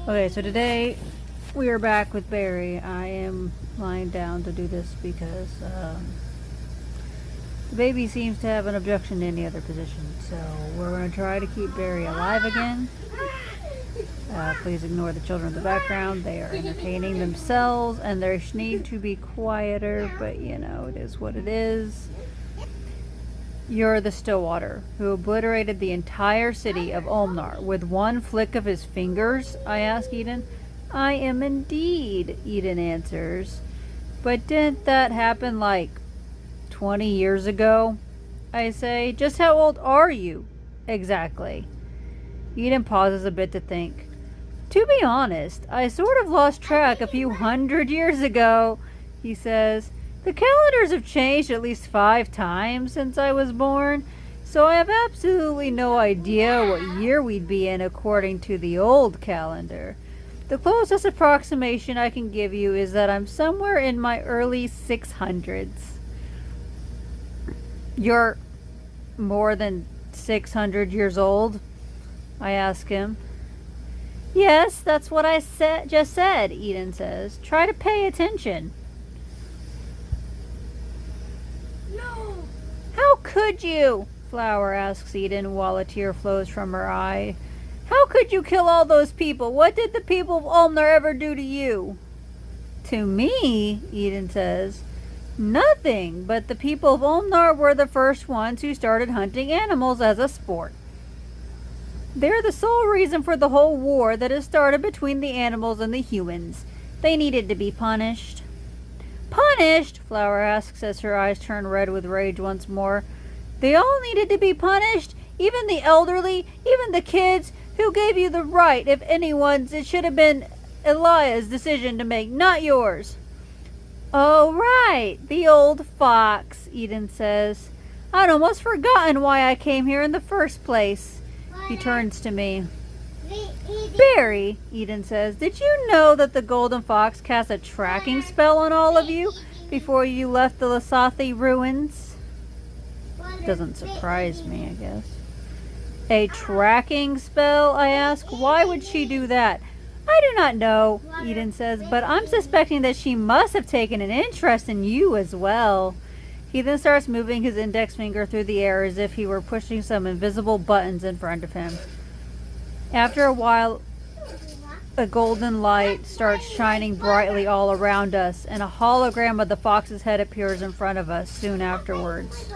Okay, so today we are back with Barry. I am lying down to do this because the baby seems to have an objection to any other position. So we're going to try to keep Barry alive again. Please ignore the children in the background. They are entertaining themselves and they need to be quieter, but you know, it is what it is. You're the Stillwater, who obliterated the entire city of Ulmnar with one flick of his fingers? I ask Eden. I am indeed, Eden answers. But didn't that happen like 20 years ago? I say. Just how old are you? Exactly. Eden pauses a bit to think. To be honest, I sort of lost track a few hundred years ago, he says. The calendars have changed at least 5 times since I was born, so I have absolutely no idea what year we'd be in according to the old calendar. The closest approximation I can give you is that I'm somewhere in my early 600s. You're more than 600 years old? I ask him. Yes, that's what I just said, Eden says. Try to pay attention. No! How could you? Flower asks Eden while a tear flows from her eye. How could you kill all those people? What did the people of Ulmnar ever do to you? To me, Eden says. Nothing, but the people of Ulmnar were the first ones who started hunting animals as a sport. They're the sole reason for the whole war that has started between the animals and the humans. They needed to be punished. Punished? Flower asks as her eyes turn red with rage once more. They all needed to be punished? Even the elderly? Even the kids? Who gave you the right, if anyone's? It should have been Eliah's decision to make, not yours. Oh, right. The old fox, Eden says. I'd almost forgotten why I came here in the first place. He turns to me. Barry, Eden says, did you know that the golden fox cast a tracking spell on all of you before you left the Lasathi ruins? Doesn't surprise me, I guess. A tracking spell, I ask. Why would she do that? I do not know, Eden says, but I'm suspecting that she must have taken an interest in you as well. He then starts moving his index finger through the air as if he were pushing some invisible buttons in front of him. After a while, a golden light starts shining brightly all around us, and a hologram of the fox's head appears in front of us soon afterwards.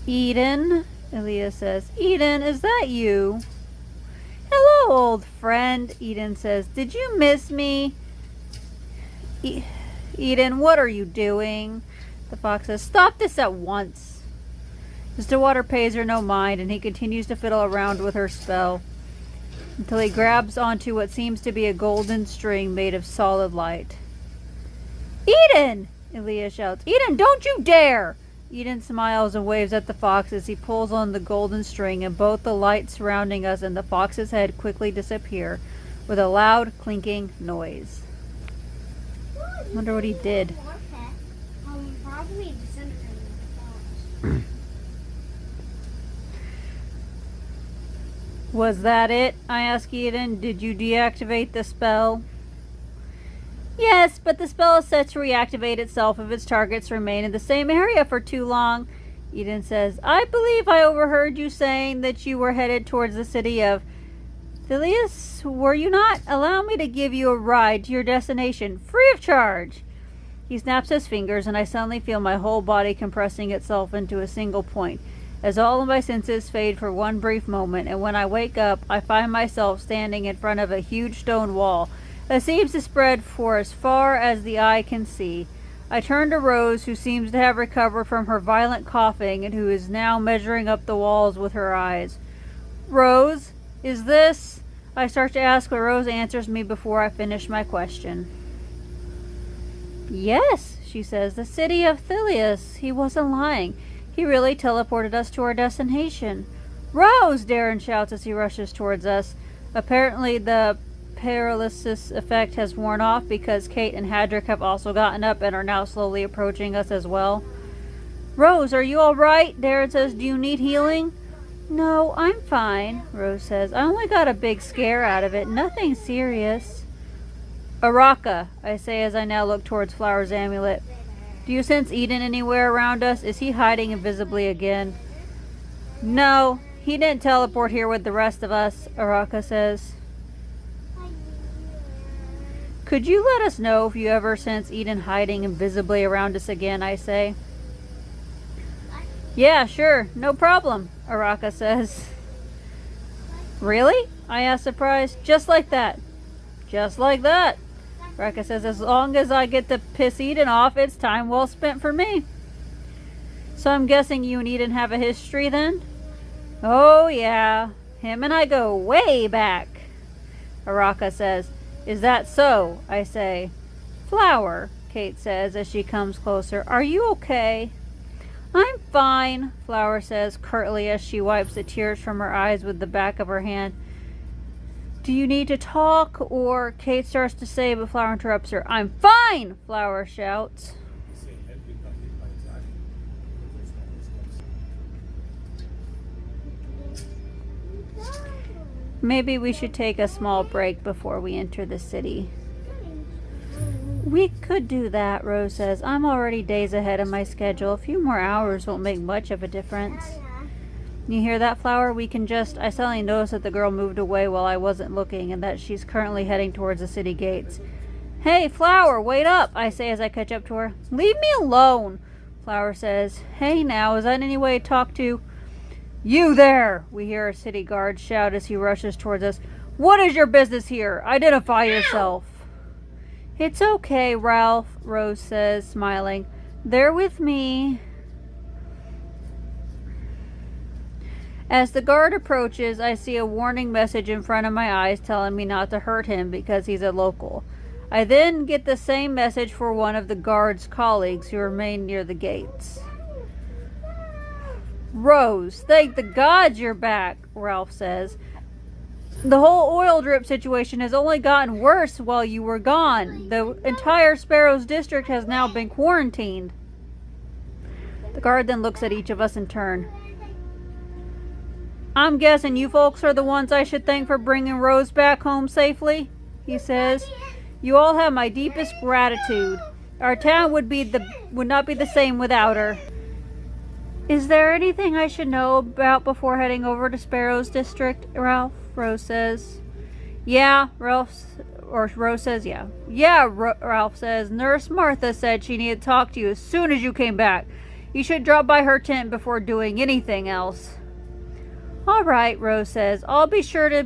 Eden, Elia says. Eden, is that you? Hello, old friend, Eden says. Did you miss me? Eden, what are you doing? The fox says, stop this at once. The Stillwater pays her no mind, and he continues to fiddle around with her spell until he grabs onto what seems to be a golden string made of solid light. Eden! Elia shouts. Eden, don't you dare! Eden smiles and waves at the fox as he pulls on the golden string, and both the light surrounding us and the fox's head quickly disappear with a loud clinking noise. Wonder what he did. Probably disintegrated the fox. Was that it? I ask Eden. Did you deactivate the spell? Yes, but the spell is set to reactivate itself if its targets remain in the same area for too long. Eden says, I believe I overheard you saying that you were headed towards the city of Thilius, were you not? Allow me to give you a ride to your destination, free of charge. He snaps his fingers, and I suddenly feel my whole body compressing itself into a single point, as all of my senses fade for one brief moment, and when I wake up, I find myself standing in front of a huge stone wall that seems to spread for as far as the eye can see. I turn to Rose, who seems to have recovered from her violent coughing and who is now measuring up the walls with her eyes. Rose, is this? I start to ask, but Rose answers me before I finish my question. Yes, she says, the city of Thilius. He wasn't lying. He really teleported us to our destination. Rose! Darren shouts as he rushes towards us. Apparently the paralysis effect has worn off because Kate and Hadrick have also gotten up and are now slowly approaching us as well. Rose, are you alright? Darren says, do you need healing? No, I'm fine, Rose says. I only got a big scare out of it. Nothing serious. Araka, I say as I now look towards Flower's amulet. Do you sense Eden anywhere around us? Is he hiding invisibly again? No, he didn't teleport here with the rest of us, Araka says. Could you let us know if you ever sense Eden hiding invisibly around us again, I say. Yeah, sure, no problem, Araka says. Really? I ask surprised. Just like that. Just like that. Araka says, as long as I get to piss Eden off, it's time well spent for me. So I'm guessing you and Eden have a history then? Oh yeah, him and I go way back, Araka says. Is that so? I say. Flower, Kate says as she comes closer. Are you okay? I'm fine, Flower says curtly as she wipes the tears from her eyes with the back of her hand. Do you need to talk? Or Kate starts to say, but Flower interrupts her. I'm fine, Flower shouts. Maybe we should take a small break before we enter the city. We could do that, Rose says. I'm already days ahead of my schedule. A few more hours won't make much of a difference. You hear that, Flower? We can just... I suddenly noticed that the girl moved away while I wasn't looking and that she's currently heading towards the city gates. Hey, Flower, wait up, I say as I catch up to her. Leave me alone, Flower says. Hey now, is that any way to talk to... You there! We hear a city guard shout as he rushes towards us. What is your business here? Identify yourself. It's okay, Ralph, Rose says, smiling. They're with me. As the guard approaches, I see a warning message in front of my eyes telling me not to hurt him because he's a local. I then get the same message for one of the guard's colleagues who remain near the gates. Rose, thank the gods you're back, Ralph says. The whole oil drip situation has only gotten worse while you were gone. The entire Sparrows district has now been quarantined. The guard then looks at each of us in turn. I'm guessing you folks are the ones I should thank for bringing Rose back home safely, he says. You all have my deepest gratitude. Our town would not be the same without her. Is there anything I should know about before heading over to Sparrows district, Ralph? Rose says. Yeah, Rose says yeah. Yeah, Ralph says. Nurse Martha said she needed to talk to you as soon as you came back. You should drop by her tent before doing anything else. All right, Rose says. I'll be sure to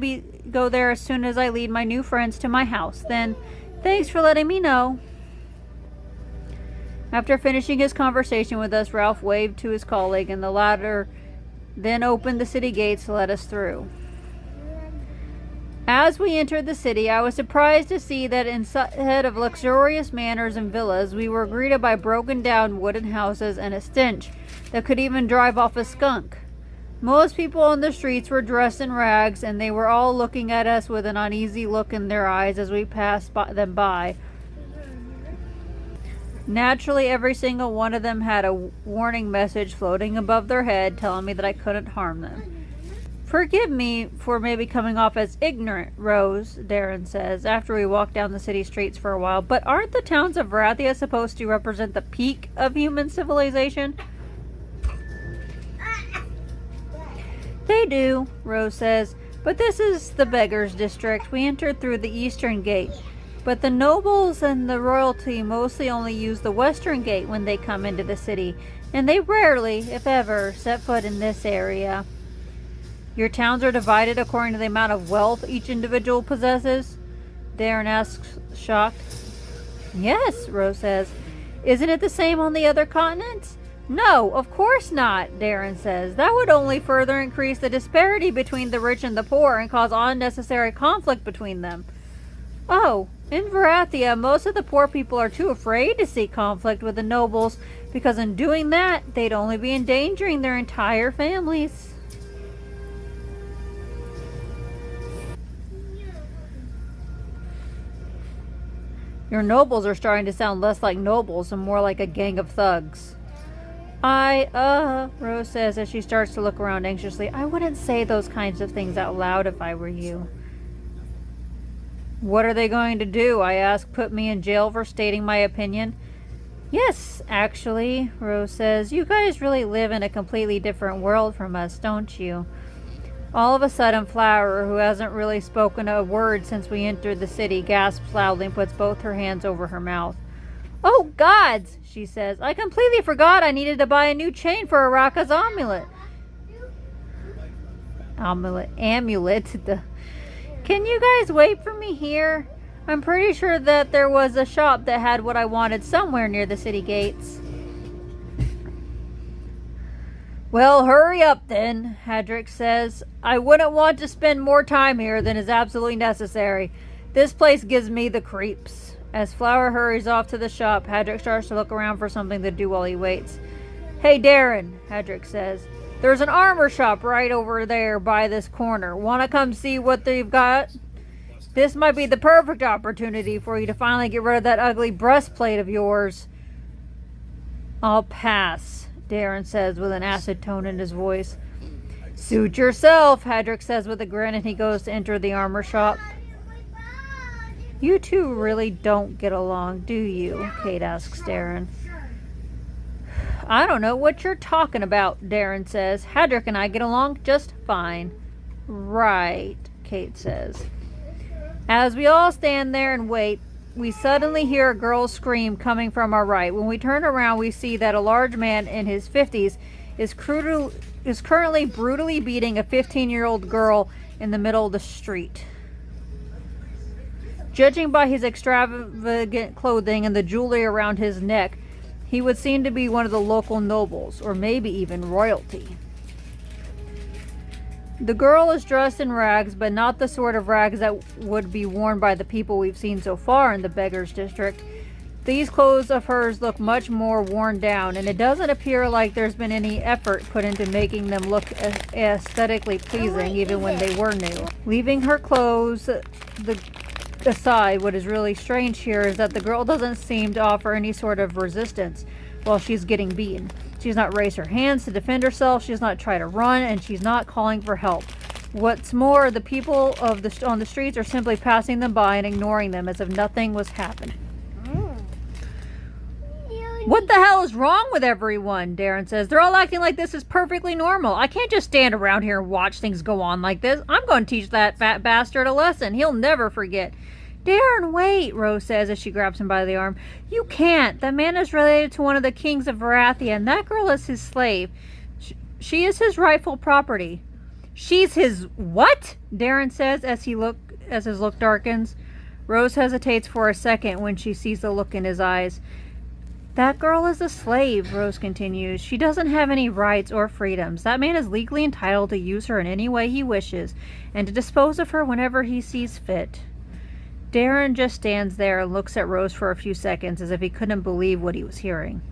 go there as soon as I lead my new friends to my house. Then, thanks for letting me know. After finishing his conversation with us, Ralph waved to his colleague, and the latter then opened the city gates to let us through. As we entered the city, I was surprised to see that instead of luxurious manors and villas, we were greeted by broken down wooden houses and a stench that could even drive off a skunk. Most people on the streets were dressed in rags, and they were all looking at us with an uneasy look in their eyes as we passed them by. Naturally, every single one of them had a warning message floating above their head telling me that I couldn't harm them. Forgive me for maybe coming off as ignorant, Rose, Darren says, after we walked down the city streets for a while, but aren't the towns of Varathia supposed to represent the peak of human civilization? They do, Rose says, but this is the Beggars District. We entered through the eastern gate, but the nobles and the royalty mostly only use the western gate when they come into the city, and they rarely, if ever, set foot in this area. Your towns are divided according to the amount of wealth each individual possesses? Darren asks, shocked. Yes, Rose says. Isn't it the same on the other continents? No, of course not, Darren says. That would only further increase the disparity between the rich and the poor and cause unnecessary conflict between them. Oh, in Varathia, most of the poor people are too afraid to seek conflict with the nobles because in doing that, they'd only be endangering their entire families. Your nobles are starting to sound less like nobles and more like a gang of thugs. Rose says as she starts to look around anxiously, I wouldn't say those kinds of things out loud if I were you. What are they going to do? I ask. Put me in jail for stating my opinion? Yes, actually, Rose says. You guys really live in a completely different world from us, don't you? All of a sudden, Flower, who hasn't really spoken a word since we entered the city, gasps loudly and puts both her hands over her mouth. Oh, gods, she says. I completely forgot I needed to buy a new chain for Araka's amulet. Amulet. Can you guys wait for me here? I'm pretty sure that there was a shop that had what I wanted somewhere near the city gates. Well, hurry up then, Hadrick says. I wouldn't want to spend more time here than is absolutely necessary. This place gives me the creeps. As Flower hurries off to the shop, Hadrick starts to look around for something to do while he waits. Hey, Darren, Hadrick says. There's an armor shop right over there by this corner. Want to come see what they've got? This might be the perfect opportunity for you to finally get rid of that ugly breastplate of yours. I'll pass, Darren says with an acid tone in his voice. Suit yourself, Hadrick says with a grin, and he goes to enter the armor shop. You two really don't get along, do you? Kate asks Darren. I don't know what you're talking about, Darren says. Hadrick and I get along just fine. Right, Kate says. As we all stand there and wait, we suddenly hear a girl's scream coming from our right. When we turn around, we see that a large man in his 50s is currently brutally beating a 15-year-old girl in the middle of the street. Judging by his extravagant clothing and the jewelry around his neck, he would seem to be one of the local nobles, or maybe even royalty. The girl is dressed in rags, but not the sort of rags that would be worn by the people we've seen so far in the Beggars District. These clothes of hers look much more worn down, and it doesn't appear like there's been any effort put into making them look aesthetically pleasing, even when they were new. Leaving her clothes aside, what is really strange here is that the girl doesn't seem to offer any sort of resistance while she's getting beaten. She's not raised her hands to defend herself, she's not tried to run, and she's not calling for help. What's more, the people on the streets are simply passing them by and ignoring them as if nothing was happening. What the hell is wrong with everyone? Darren says. They're all acting like this is perfectly normal. I can't just stand around here and watch things go on like this. I'm going to teach that fat bastard a lesson. He'll never forget. Darren, wait, Rose says as she grabs him by the arm. You can't. That man is related to one of the kings of Varathia, and that girl is his slave. She is his rightful property. She's his what? Darren says as his look darkens. Rose hesitates for a second when she sees the look in his eyes. That girl is a slave, Rose continues. She doesn't have any rights or freedoms. That man is legally entitled to use her in any way he wishes, and to dispose of her whenever he sees fit. Darren just stands there and looks at Rose for a few seconds as if he couldn't believe what he was hearing.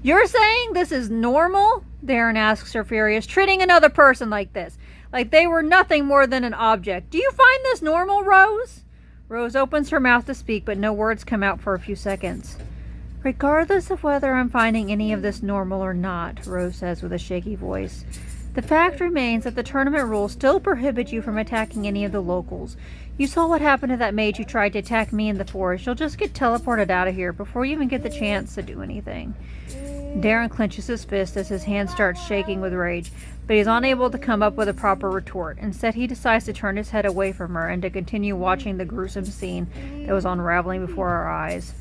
You're saying this is normal? Darren asks her furious, treating another person like this, like they were nothing more than an object. Do you find this normal, Rose? Rose opens her mouth to speak, but no words come out for a few seconds. Regardless of whether I'm finding any of this normal or not, Rose says with a shaky voice, the fact remains that the tournament rules still prohibit you from attacking any of the locals. You saw what happened to that mage who tried to attack me in the forest. You'll just get teleported out of here before you even get the chance to do anything. Darren clenches his fist as his hand starts shaking with rage, but he's unable to come up with a proper retort. Instead, he decides to turn his head away from her and to continue watching the gruesome scene that was unraveling before our eyes.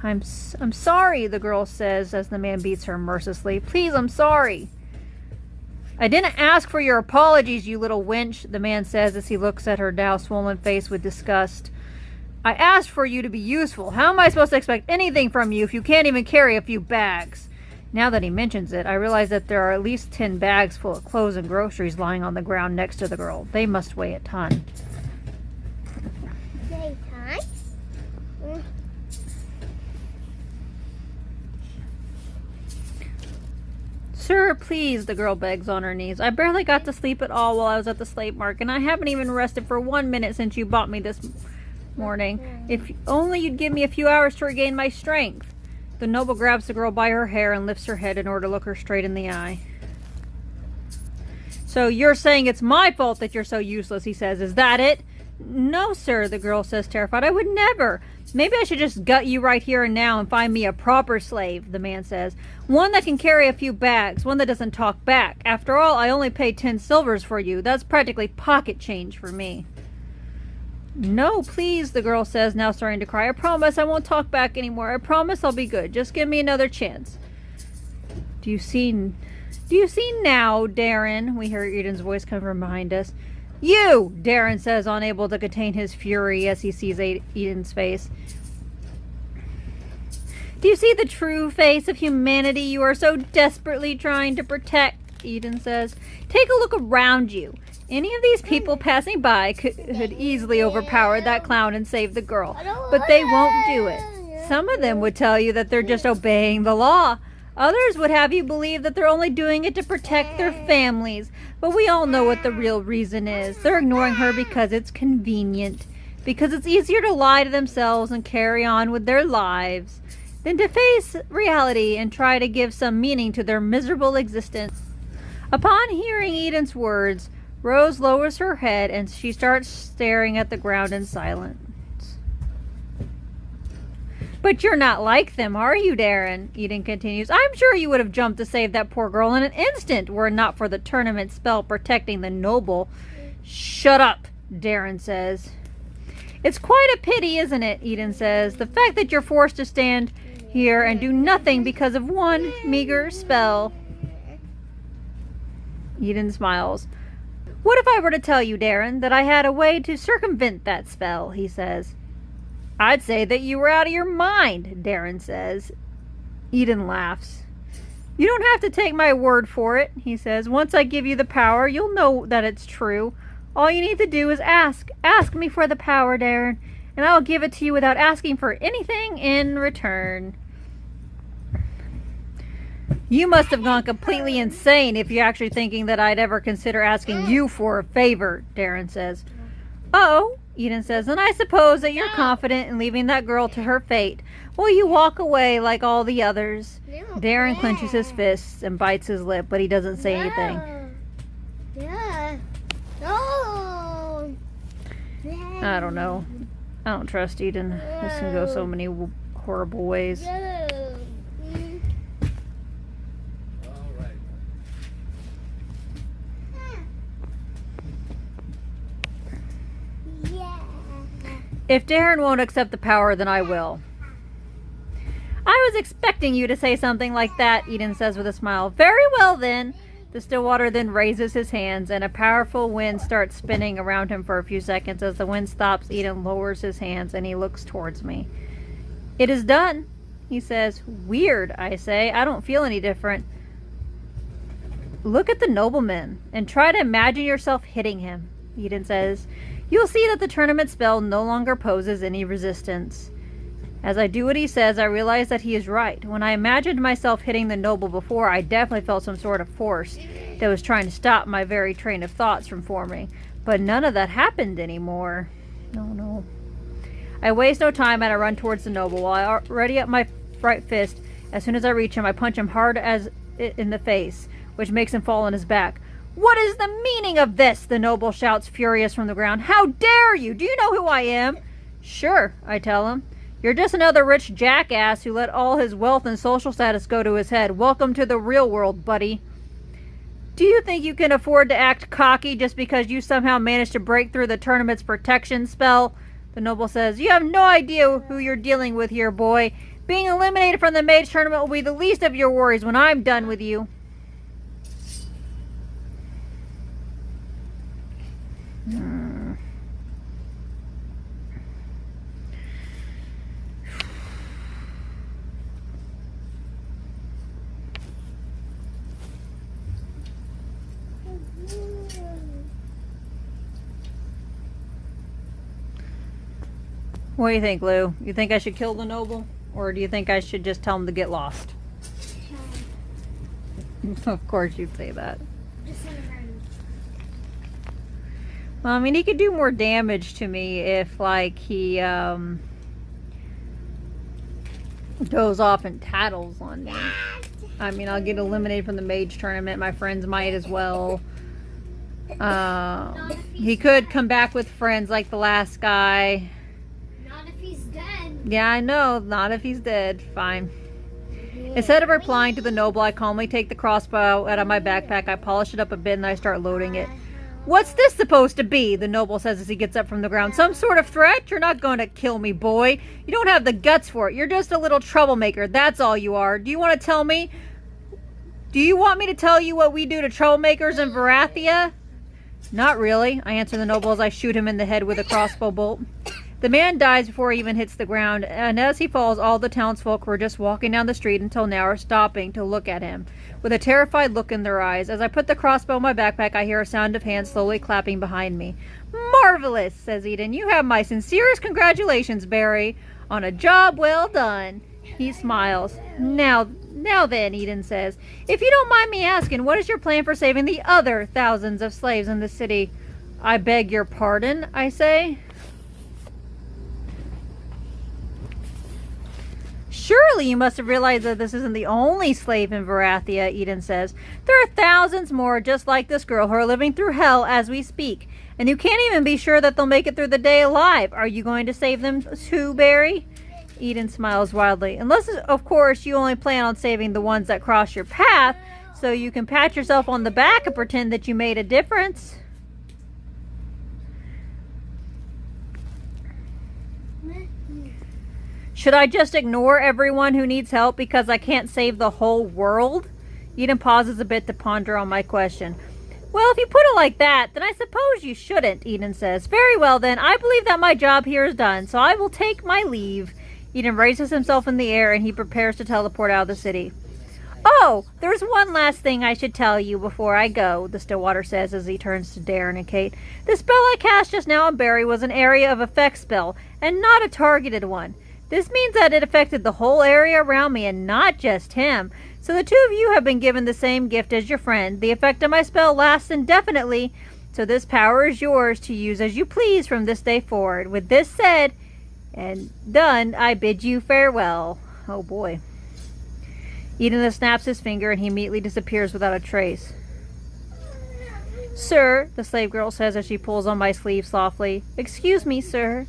I'm sorry, the girl says as the man beats her mercilessly. Please, I'm sorry. I didn't ask for your apologies, you little wench, the man says as he looks at her now swollen face with disgust. I asked for you to be useful. How am I supposed to expect anything from you if you can't even carry a few bags? Now that he mentions it, I realize that there are at least 10 bags full of clothes and groceries lying on the ground next to the girl. They must weigh a ton. Sir, please, the girl begs on her knees. I barely got to sleep at all while I was at the slave market, and I haven't even rested for 1 minute since you bought me this morning. If only you'd give me a few hours to regain my strength. The noble grabs the girl by her hair and lifts her head in order to look her straight in the eye. So you're saying it's my fault that you're so useless, he says. Is that it? No, sir, the girl says, terrified. I would never. Maybe I should just gut you right here and now and find me a proper slave, the man says. One that can carry a few bags, one that doesn't talk back. After all, I only paid 10 silvers for you. That's practically pocket change for me. No, please, the girl says, now starting to cry. I promise I won't talk back anymore. I promise I'll be good. Just give me another chance. Do you see now, Darren? We hear Eden's voice come from behind us. You, Darren says, unable to contain his fury as he sees Eden's face. Do you see the true face of humanity you are so desperately trying to protect? Eden says. Take a look around you. Any of these people passing by could easily overpower that clown and save the girl, but they won't do it. Some of them would tell you that they're just obeying the law. Others would have you believe that they're only doing it to protect their families. But we all know what the real reason is. They're ignoring her because it's convenient. Because it's easier to lie to themselves and carry on with their lives than to face reality and try to give some meaning to their miserable existence. Upon hearing Eden's words, Rose lowers her head and she starts staring at the ground in silence. But you're not like them, are you, Darren? Eden continues. I'm sure you would have jumped to save that poor girl in an instant were it not for the tournament spell protecting the noble. Shut up, Darren says. It's quite a pity, isn't it? Eden says. The fact that you're forced to stand here and do nothing because of one meager spell. Eden smiles. What if I were to tell you, Darren, that I had a way to circumvent that spell, he says. I'd say that you were out of your mind, Darren says. Eden laughs. You don't have to take my word for it, he says. Once I give you the power, you'll know that it's true. All you need to do is ask. Ask me for the power, Darren, and I'll give it to you without asking for anything in return. You must have gone completely insane if you're actually thinking that I'd ever consider asking you for a favor, Darren says. Oh, Eden says, and I suppose that you're confident in leaving that girl to her fate. Will you walk away like all the others? Darren clenches his fists and bites his lip, but he doesn't say anything. No. I don't know. I don't trust Eden. This can go so many horrible ways. If Darren won't accept the power, then I will. I was expecting you to say something like that, Eden says with a smile. Very well, then. The Stillwater then raises his hands, and a powerful wind starts spinning around him for a few seconds. As the wind stops, Eden lowers his hands, and he looks towards me. It is done, he says. Weird, I say. I don't feel any different. Look at the nobleman, and try to imagine yourself hitting him, Eden says. You'll see that the tournament spell no longer poses any resistance. As I do what he says, I realize that he is right. When I imagined myself hitting the noble before, I definitely felt some sort of force that was trying to stop my very train of thoughts from forming. But none of that happened anymore. No. I waste no time and I run towards the noble. While I already up my right fist, as soon as I reach him, I punch him hard as in the face, which makes him fall on his back. What is the meaning of this? The noble shouts, furious from the ground. How dare you? Do you know who I am? Sure, I tell him. You're just another rich jackass who let all his wealth and social status go to his head. Welcome to the real world, buddy. Do you think you can afford to act cocky just because you somehow managed to break through the tournament's protection spell? The noble says, you have no idea who you're dealing with here, boy. Being eliminated from the mage tournament will be the least of your worries when I'm done with you. What do you think, Lou? You think I should kill the noble? Or do you think I should just tell him to get lost? Of course you'd say that. Well, I mean, he could do more damage to me if, like, he, goes off and tattles on me. I mean, I'll get eliminated from the mage tournament. My friends might as well. He could come back with friends like the last guy. Not if he's dead. Yeah, I know. Not if he's dead. Fine. Instead of replying to the noble, I calmly take the crossbow out of my backpack. I polish it up a bit and I start loading it. What's this supposed to be? The noble says as he gets up from the ground. Some sort of threat? You're not going to kill me, boy. You don't have the guts for it. You're just a little troublemaker. That's all you are. Do you want to tell me? Do you want me to tell you what we do to troublemakers in Varathia? Not really, I answer the noble as I shoot him in the head with a crossbow bolt. The man dies before he even hits the ground, and as he falls, all the townsfolk who were just walking down the street until now are stopping to look at him, with a terrified look in their eyes. As I put the crossbow in my backpack, I hear a sound of hands slowly clapping behind me. Marvelous, says Eden. You have my sincerest congratulations, Barry, on a job well done. He smiles. Now then, Eden says, if you don't mind me asking, what is your plan for saving the other thousands of slaves in the city? I beg your pardon, I say. Surely you must have realized that this isn't the only slave in Varathia, Eden says. There are thousands more just like this girl who are living through hell as we speak. And you can't even be sure that they'll make it through the day alive. Are you going to save them too, Barry? Eden smiles wildly. Unless, of course, you only plan on saving the ones that cross your path, so you can pat yourself on the back and pretend that you made a difference. Should I just ignore everyone who needs help because I can't save the whole world? Eden pauses a bit to ponder on my question. Well, if you put it like that, then I suppose you shouldn't, Eden says. Very well then, I believe that my job here is done, so I will take my leave. Eden raises himself in the air and he prepares to teleport out of the city. Oh, there's one last thing I should tell you before I go, the Stillwater says as he turns to Darren and Kate. The spell I cast just now on Barry was an area of effect spell, and not a targeted one. This means that it affected the whole area around me and not just him. So the two of you have been given the same gift as your friend. The effect of my spell lasts indefinitely, so this power is yours to use as you please from this day forward. With this said and done, I bid you farewell. Oh boy. Eden snaps his finger and he immediately disappears without a trace. Sir, the slave girl says as she pulls on my sleeve softly. Excuse me, sir.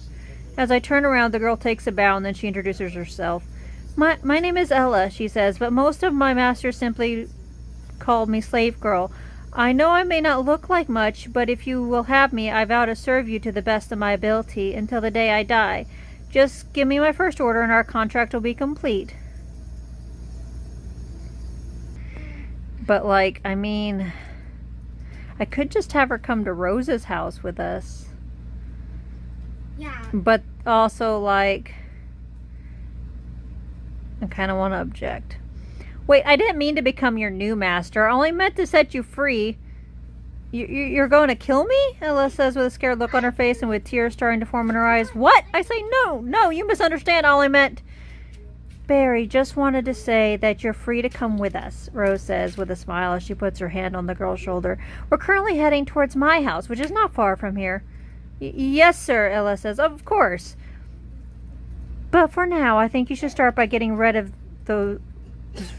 As I turn around, the girl takes a bow and then she introduces herself. My name is Ella, she says, but most of my masters simply call me slave girl. I know I may not look like much, but if you will have me, I vow to serve you to the best of my ability until the day I die. Just give me my first order and our contract will be complete. But I mean, I could just have her come to Rose's house with us. Yeah. But also, I kind of want to object. Wait, I didn't mean to become your new master. I only meant to set you free. You're going to kill me? Ella says with a scared look on her face and with tears starting to form in her eyes. What? I say, no, you misunderstand. All I meant... Barry just wanted to say that you're free to come with us, Rose says with a smile as she puts her hand on the girl's shoulder. We're currently heading towards my house, which is not far from here. Yes, sir, Ella says. Of course. But for now, I think you should start by getting rid of those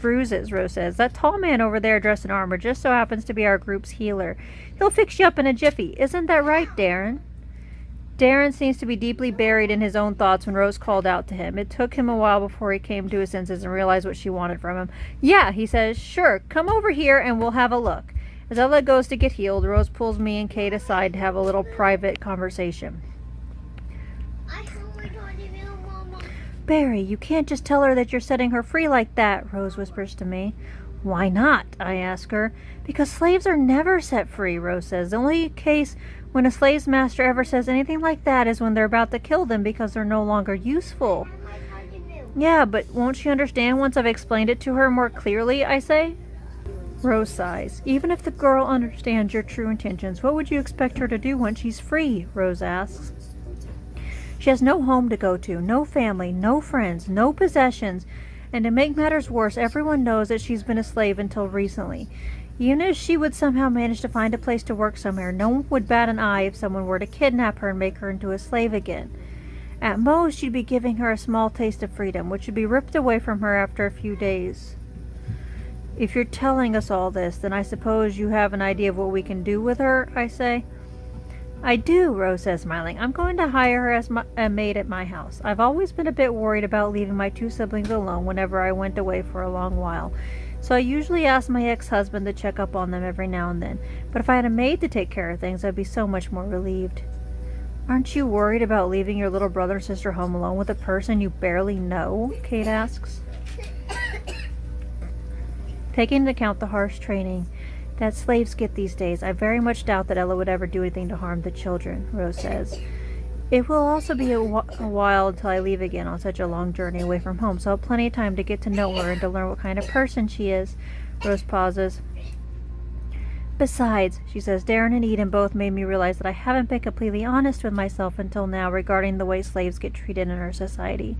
bruises, Rose says. That tall man over there dressed in armor just so happens to be our group's healer. He'll fix you up in a jiffy. Isn't that right, Darren? Darren seems to be deeply buried in his own thoughts when Rose called out to him. It took him a while before he came to his senses and realized what she wanted from him. Yeah, he says, sure, come over here and we'll have a look. As Ella goes to get healed, Rose pulls me and Kate aside to have a little private conversation. Barry, you can't just tell her that you're setting her free like that, Rose whispers to me. Why not? I ask her. Because slaves are never set free, Rose says. The only case when a slave's master ever says anything like that is when they're about to kill them because they're no longer useful. Yeah, but won't she understand once I've explained it to her more clearly, I say? Rose sighs. Even if the girl understands your true intentions, what would you expect her to do when she's free? Rose asks. She has no home to go to, no family, no friends, no possessions, and to make matters worse, everyone knows that she's been a slave until recently. Even if she would somehow manage to find a place to work somewhere, no one would bat an eye if someone were to kidnap her and make her into a slave again. At most, you'd be giving her a small taste of freedom, which would be ripped away from her after a few days. If you're telling us all this, then I suppose you have an idea of what we can do with her, I say. I do, Rose says, smiling. I'm going to hire her as a maid at my house. I've always been a bit worried about leaving my 2 siblings alone whenever I went away for a long while, so I usually ask my ex-husband to check up on them every now and then. But if I had a maid to take care of things, I'd be so much more relieved. Aren't you worried about leaving your little brother and sister home alone with a person you barely know? Kate asks. Taking into account the harsh training that slaves get these days, I very much doubt that Ella would ever do anything to harm the children, Rose says. It will also be a while until I leave again on such a long journey away from home, so I'll have plenty of time to get to know her and to learn what kind of person she is. Rose pauses. Besides, she says, Darren and Eden both made me realize that I haven't been completely honest with myself until now regarding the way slaves get treated in our society.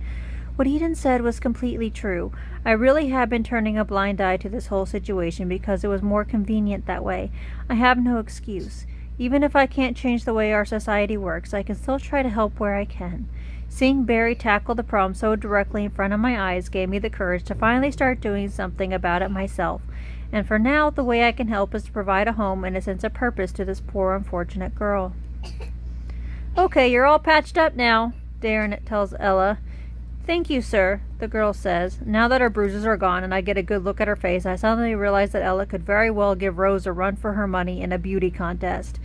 What Eden said was completely true. I really have been turning a blind eye to this whole situation because it was more convenient that way. I have no excuse. Even if I can't change the way our society works, I can still try to help where I can. Seeing Barry tackle the problem so directly in front of my eyes gave me the courage to finally start doing something about it myself. And for now, the way I can help is to provide a home and a sense of purpose to this poor, unfortunate girl. Okay, you're all patched up now, Darren tells Ella. Thank you, sir, the girl says. Now that her bruises are gone and I get a good look at her face, I suddenly realize that Ella could very well give Rose a run for her money in a beauty contest.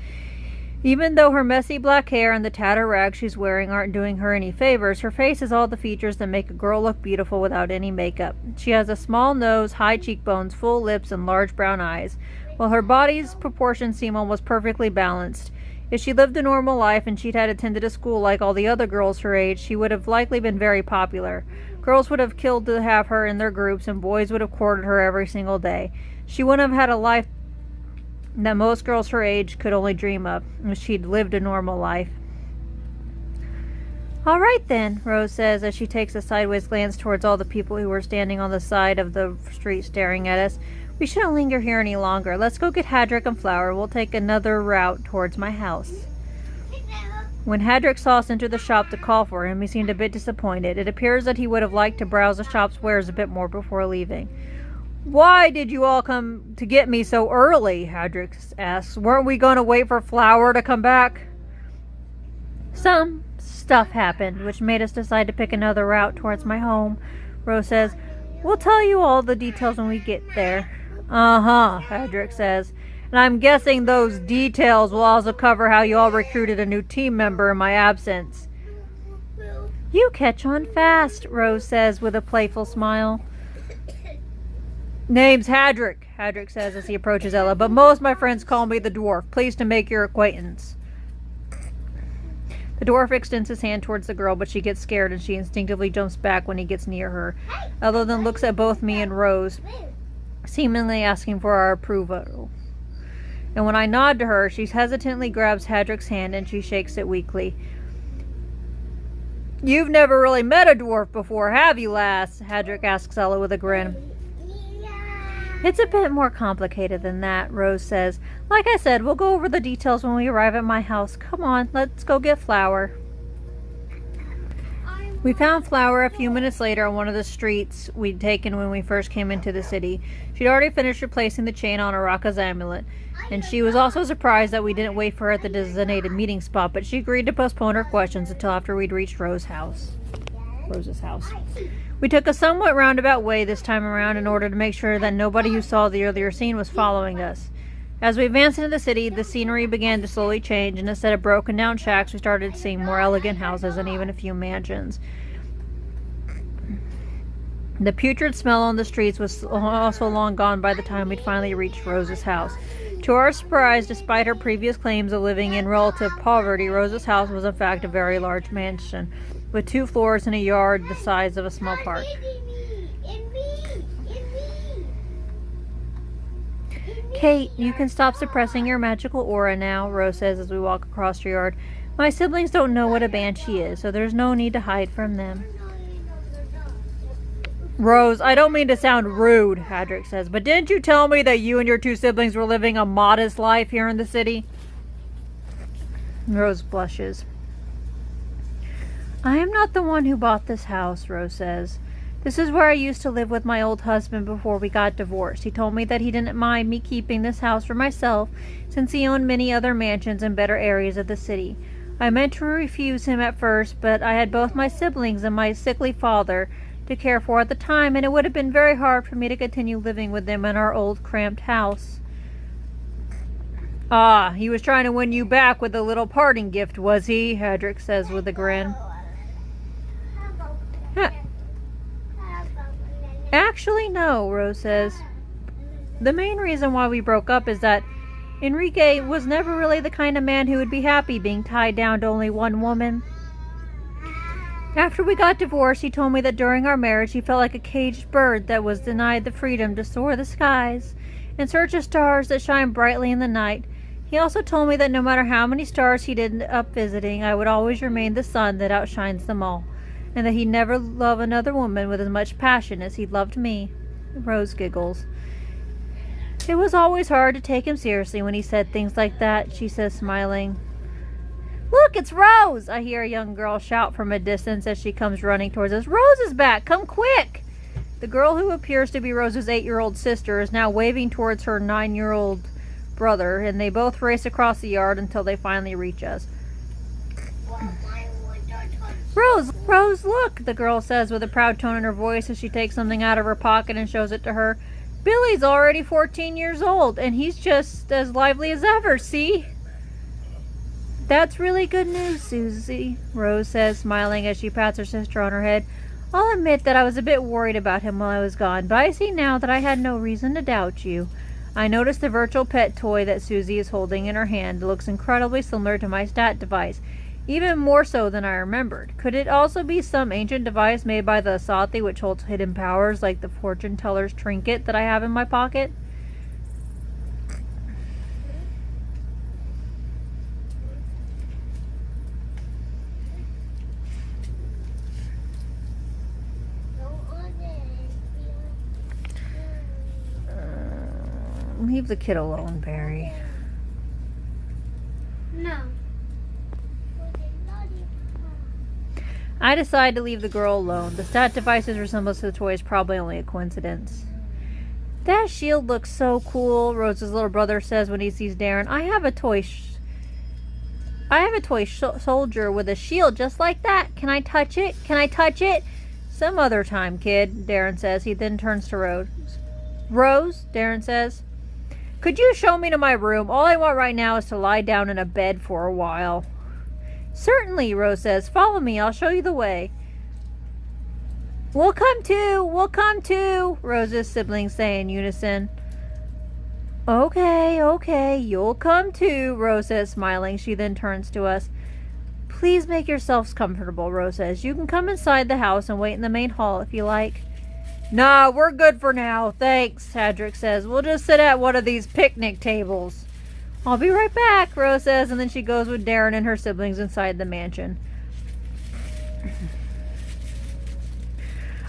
Even though her messy black hair and the tattered rags she's wearing aren't doing her any favors, her face has all the features that make a girl look beautiful without any makeup. She has a small nose, high cheekbones, full lips, and large brown eyes, while her body's proportions seem almost perfectly balanced. If she lived a normal life and she'd had attended a school like all the other girls her age, she would have likely been very popular. Girls would have killed to have her in their groups, and boys would have courted her every single day. She wouldn't have had a life that most girls her age could only dream of if she'd lived a normal life. All right then, Rose says as she takes a sideways glance towards all the people who were standing on the side of the street staring at us. We shouldn't linger here any longer. Let's go get Hadrick and Flower. We'll take another route towards my house. When Hadrick saw us enter the shop to call for him, he seemed a bit disappointed. It appears that he would have liked to browse the shop's wares a bit more before leaving. Why did you all come to get me so early? Hadrick asks. Weren't we going to wait for Flower to come back? Some stuff happened, which made us decide to pick another route towards my home, Rose says. We'll tell you all the details when we get there. Uh-huh, Hadrick says. And I'm guessing those details will also cover how you all recruited a new team member in my absence. You catch on fast, Rose says with a playful smile. Name's Hadrick, Hadrick says as he approaches Ella, but most of my friends call me the dwarf. Pleased to make your acquaintance. The dwarf extends his hand towards the girl, but she gets scared and she instinctively jumps back when he gets near her. Ella then looks at both me and Rose, seemingly asking for our approval. And when I nod to her, she hesitantly grabs Hadrick's hand and she shakes it weakly. You've never really met a dwarf before, have you, lass? Hadrick asks Ella with a grin. It's a bit more complicated than that, Rose says. Like I said, we'll go over the details when we arrive at my house. Come on, let's go get Flower. We found Flower a few minutes later on one of the streets we'd taken when we first came into the city. She'd already finished replacing the chain on Araka's amulet, and she was also surprised that we didn't wait for her at the designated meeting spot, but she agreed to postpone her questions until after we'd reached Rose's house. We took a somewhat roundabout way this time around in order to make sure that nobody who saw the earlier scene was following us. As we advanced into the city, the scenery began to slowly change, and instead of broken down shacks, we started seeing more elegant houses and even a few mansions. The putrid smell on the streets was also long gone by the time we'd finally reached Rose's house. To our surprise, despite her previous claims of living in relative poverty, Rose's house was in fact a very large mansion, with 2 floors and a yard the size of a small park. Kate, you can stop suppressing your magical aura now, Rose says as we walk across your yard. My siblings don't know what a banshee is, so there's no need to hide from them. Rose, I don't mean to sound rude, Hadrick says, but didn't you tell me that you and your 2 siblings were living a modest life here in the city? Rose blushes. I am not the one who bought this house, Rose says. This is where I used to live with my old husband before we got divorced. He told me that he didn't mind me keeping this house for myself since he owned many other mansions in better areas of the city. I meant to refuse him at first, but I had both my siblings and my sickly father to care for at the time, and it would have been very hard for me to continue living with them in our old cramped house. Ah, he was trying to win you back with a little parting gift, was he? Hedrick says with a grin. Actually, no, Rose says. The main reason why we broke up is that Enrique was never really the kind of man who would be happy being tied down to only one woman. After we got divorced, he told me that during our marriage he felt like a caged bird that was denied the freedom to soar the skies in search of stars that shine brightly in the night. He also told me that no matter how many stars he'd end up visiting, I would always remain the sun that outshines them all, and that he'd never love another woman with as much passion as he'd loved me. Rose giggles. It was always hard to take him seriously when he said things like that, she says, smiling. Look, it's Rose! I hear a young girl shout from a distance as she comes running towards us. Rose is back! Come quick! The girl who appears to be Rose's 8-year-old sister is now waving towards her 9-year-old brother, and they both race across the yard until they finally reach us. Rose, look, the girl says with a proud tone in her voice as she takes something out of her pocket and shows it to her. Billy's already 14 years old, and he's just as lively as ever, see? That's really good news, Susie, Rose says, smiling as she pats her sister on her head. I'll admit that I was a bit worried about him while I was gone, but I see now that I had no reason to doubt you. I noticed the virtual pet toy that Susie is holding in her hand looks incredibly similar to my stat device, even more so than I remembered. Could it also be some ancient device made by the Asathi which holds hidden powers like the fortune teller's trinket that I have in my pocket? Leave the kid alone, Barry. No. I decide to leave the girl alone. The stat device's resemblance to the toy is probably only a coincidence. That shield looks so cool, Rose's little brother says when he sees Darren. I have a toy soldier with a shield just like that. Can I touch it? Can I touch it? Some other time, kid, Darren says. He then turns to Rose. Rose, Darren says, could you show me to my room? All I want right now is to lie down in a bed for a while. Certainly, Rose says. Follow me. I'll show you the way. We'll come too, Rose's siblings say in unison. Okay, you'll come too, Rose says, smiling. She then turns to us. Please make yourselves comfortable, Rose says. You can come inside the house and wait in the main hall if you like. Nah, we're good for now, thanks, Hedrick says. We'll just sit at one of these picnic tables. I'll be right back, Rose says, and then she goes with Darren and her siblings inside the mansion.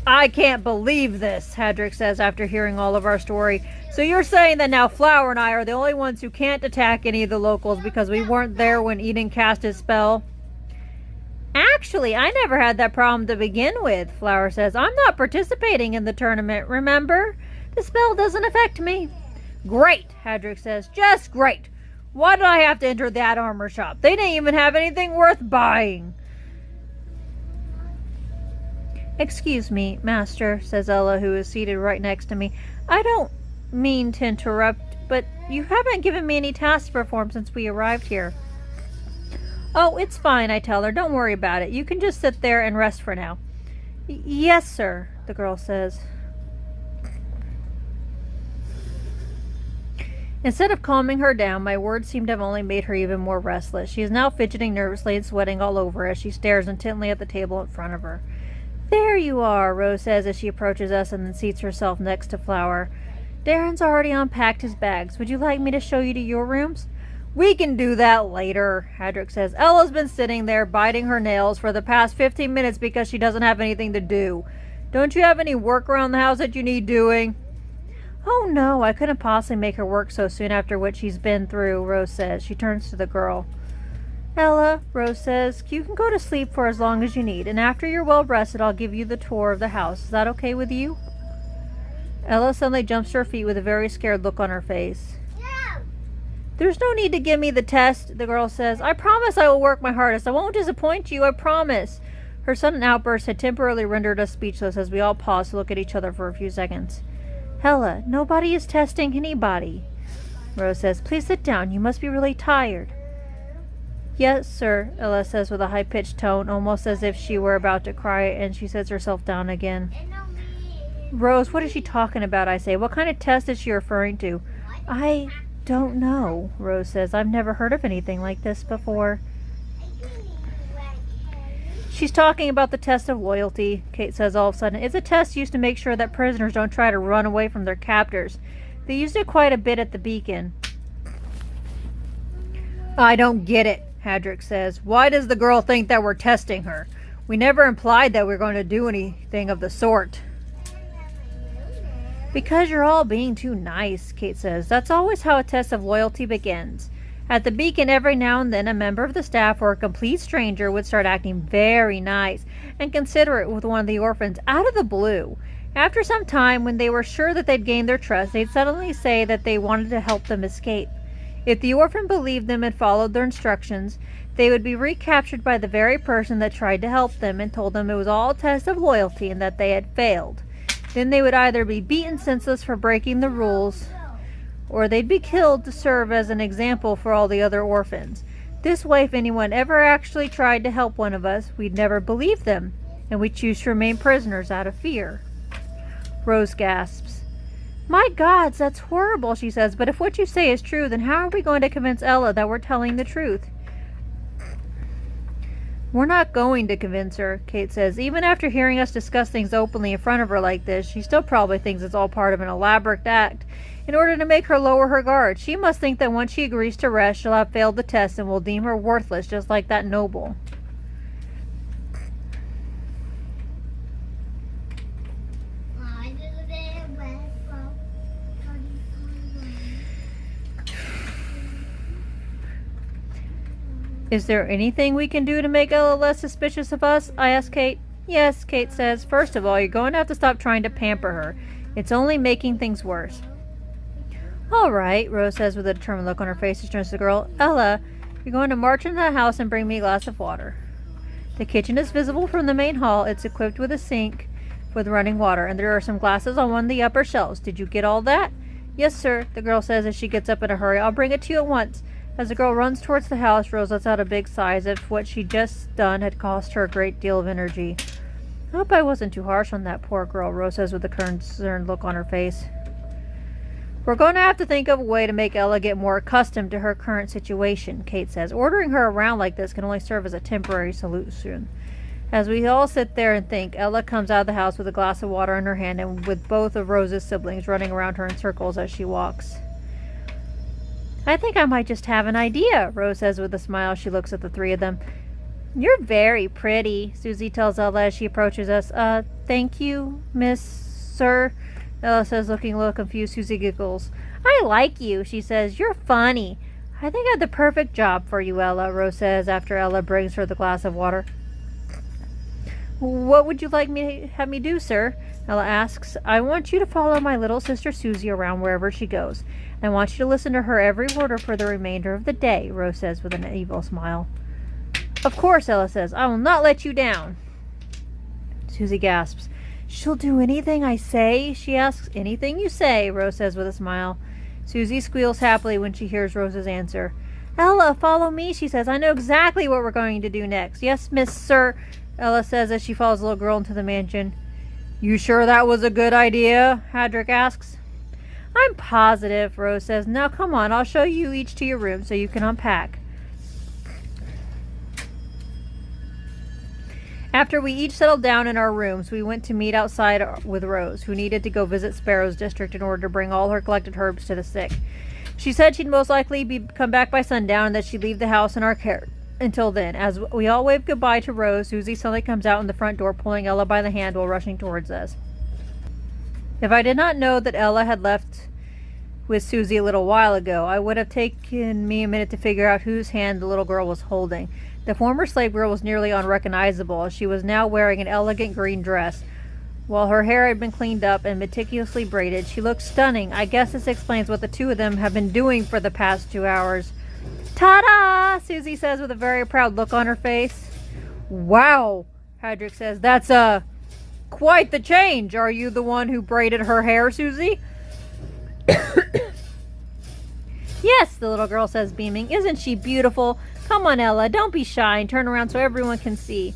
I can't believe this, Hedrick says after hearing all of our story. So you're saying that now Flower and I are the only ones who can't attack any of the locals because we weren't there when Eden cast his spell? Actually, I never had that problem to begin with, Flower says. I'm not participating in the tournament, remember? The spell doesn't affect me. Great, Hedrick says. Just great. Why did I have to enter that armor shop? They didn't even have anything worth buying. Excuse me, Master, says Ella, who is seated right next to me. I don't mean to interrupt, but you haven't given me any tasks to perform since we arrived here. Oh, it's fine, I tell her. Don't worry about it. You can just sit there and rest for now. Yes, sir, the girl says. Instead of calming her down, my words seem to have only made her even more restless. She is now fidgeting nervously and sweating all over as she stares intently at the table in front of her. There you are, Rose says as she approaches us and then seats herself next to Flower. Darren's already unpacked his bags. Would you like me to show you to your rooms? We can do that later, Hedrick says. Ella's been sitting there biting her nails for the past 15 minutes because she doesn't have anything to do. Don't you have any work around the house that you need doing? Oh no, I couldn't possibly make her work so soon after what she's been through, Rose says. She turns to the girl. Ella, Rose says, you can go to sleep for as long as you need, and after you're well rested, I'll give you the tour of the house. Is that okay with you? Ella suddenly jumps to her feet with a very scared look on her face. No. There's no need to give me the test, the girl says. I promise I will work my hardest. I won't disappoint you, I promise. Her sudden outburst had temporarily rendered us speechless as we all paused to look at each other for a few seconds. Ella, nobody is testing anybody. Rose says, please sit down. You must be really tired. Yes, sir, Ella says with a high-pitched tone, almost as if she were about to cry, and she sits herself down again. Rose, what is she talking about, I say? What kind of test is she referring to? I don't know, Rose says. I've never heard of anything like this before. She's talking about the test of loyalty, Kate says all of a sudden. It's a test used to make sure that prisoners don't try to run away from their captors. They used it quite a bit at the beacon. I don't get it, Hadrick says. Why does the girl think that we're testing her? We never implied that we're going to do anything of the sort. Because you're all being too nice, Kate says. That's always how a test of loyalty begins. At the beacon, every now and then, a member of the staff or a complete stranger would start acting very nice and considerate with one of the orphans out of the blue. After some time, when they were sure that they'd gained their trust, they'd suddenly say that they wanted to help them escape. If the orphan believed them and followed their instructions, they would be recaptured by the very person that tried to help them and told them it was all a test of loyalty and that they had failed. Then they would either be beaten senseless for breaking the rules, or they'd be killed to serve as an example for all the other orphans. This way, if anyone ever actually tried to help one of us, we'd never believe them, and we'd choose to remain prisoners out of fear. Rose gasps. My gods, that's horrible, she says, but if what you say is true, then how are we going to convince Ella that we're telling the truth? We're not going to convince her, Kate says. Even after hearing us discuss things openly in front of her like this, she still probably thinks it's all part of an elaborate act in order to make her lower her guard. She must think that once she agrees to rest, she'll have failed the test and will deem her worthless, just like that noble. Is there anything we can do to make Ella less suspicious of us? I ask Kate. Yes, Kate says. First of all, you're going to have to stop trying to pamper her. It's only making things worse. All right, Rose says with a determined look on her face. She turns to the girl. Ella, you're going to march into the house and bring me a glass of water. The kitchen is visible from the main hall. It's equipped with a sink with running water, and there are some glasses on one of the upper shelves. Did you get all that? Yes, sir, the girl says as she gets up in a hurry. I'll bring it to you at once. As the girl runs towards the house, Rose lets out a big sigh as if what she'd just done had cost her a great deal of energy. I hope I wasn't too harsh on that poor girl, Rose says with a concerned look on her face. We're going to have to think of a way to make Ella get more accustomed to her current situation, Kate says. Ordering her around like this can only serve as a temporary solution. As we all sit there and think, Ella comes out of the house with a glass of water in her hand and with both of Rose's siblings running around her in circles as she walks. I think I might just have an idea, Rose says with a smile. She looks at the three of them. You're very pretty, Susie tells Ella as she approaches us. Thank you, Sir, Ella says, looking a little confused. Susie giggles. I like you, she says. You're funny. I think I have the perfect job for you, Ella, Rose says after Ella brings her the glass of water. What would you like me to have me do, sir? Ella asks. I want you to follow my little sister Susie around wherever she goes. I want you to listen to her every order for the remainder of the day, Rose says with an evil smile. Of course, Ella says. I will not let you down. Susie gasps. She'll do anything I say? She asks. Anything you say, Rose says with a smile. Susie squeals happily when she hears Rose's answer. Ella, follow me, she says. I know exactly what we're going to do next. Yes, Sir, Ella says as she follows the little girl into the mansion. You sure that was a good idea? Hadrick asks. I'm positive, Rose says. Now come on, I'll show you each to your room so you can unpack. After we each settled down in our rooms, we went to meet outside with Rose, who needed to go visit Sparrow's district in order to bring all her collected herbs to the sick. She said she'd most likely come back by sundown and that she'd leave the house in our care until then. As we all waved goodbye to Rose, Susie suddenly comes out in the front door, pulling Ella by the hand while rushing towards us. If I did not know that Ella had left with Susie a little while ago. I would have taken me a minute to figure out whose hand the little girl was holding. The former slave girl was nearly unrecognizable, as she was now wearing an elegant green dress. While her hair had been cleaned up and meticulously braided, she looked stunning. I guess this explains what the two of them have been doing for the past 2 hours. Ta-da! Susie says with a very proud look on her face. Wow, Hadrick says. That's quite the change. Are you the one who braided her hair, Susie? Yes, the little girl says, beaming. Isn't she beautiful? Come on, Ella, don't be shy and turn around so everyone can see.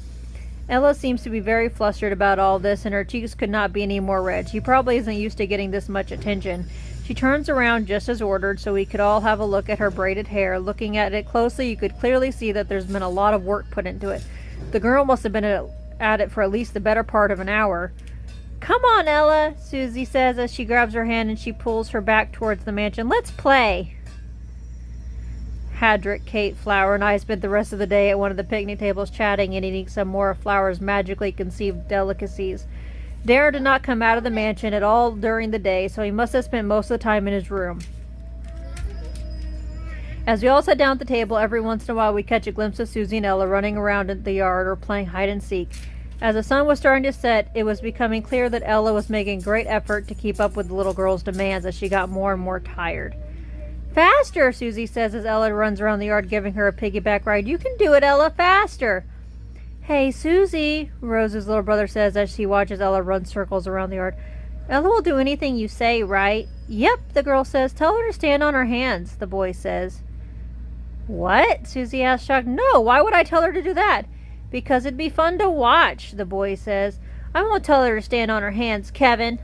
Ella seems to be very flustered about all this, and her cheeks could not be any more red. She probably isn't used to getting this much attention. She turns around just as ordered so we could all have a look at her braided hair. Looking at it closely, you could clearly see that there's been a lot of work put into it. The girl must have been at it for at least the better part of an hour. Come on, Ella, Susie says as she grabs her hand and she pulls her back towards the mansion. Let's play. Hadrick, Kate, Flower, and I spent the rest of the day at one of the picnic tables chatting and eating some more of Flower's magically conceived delicacies. Darren did not come out of the mansion at all during the day, so he must have spent most of the time in his room. As we all sat down at the table, every once in a while we catch a glimpse of Susie and Ella running around in the yard or playing hide and seek. As the sun was starting to set, it was becoming clear that Ella was making great effort to keep up with the little girl's demands as she got more and more tired. Faster, Susie says as Ella runs around the yard giving her a piggyback ride. You can do it, Ella, faster. Hey, Susie, Rose's little brother says as she watches Ella run circles around the yard. Ella will do anything you say, right? Yep, the girl says. Tell her to stand on her hands, the boy says. What? Susie asks, shocked. No, why would I tell her to do that? Because it'd be fun to watch, the boy says. I won't tell her to stand on her hands, Kevin.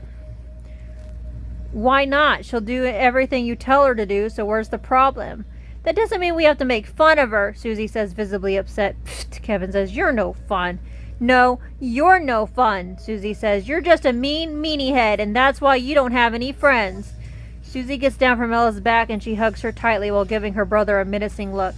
Why not? She'll do everything you tell her to do, so where's the problem? That doesn't mean we have to make fun of her, Susie says, visibly upset. Pfft, Kevin says, you're no fun. No, you're no fun, Susie says. You're just a mean meanie head, and that's why you don't have any friends. Susie gets down from Ella's back and she hugs her tightly while giving her brother a menacing look.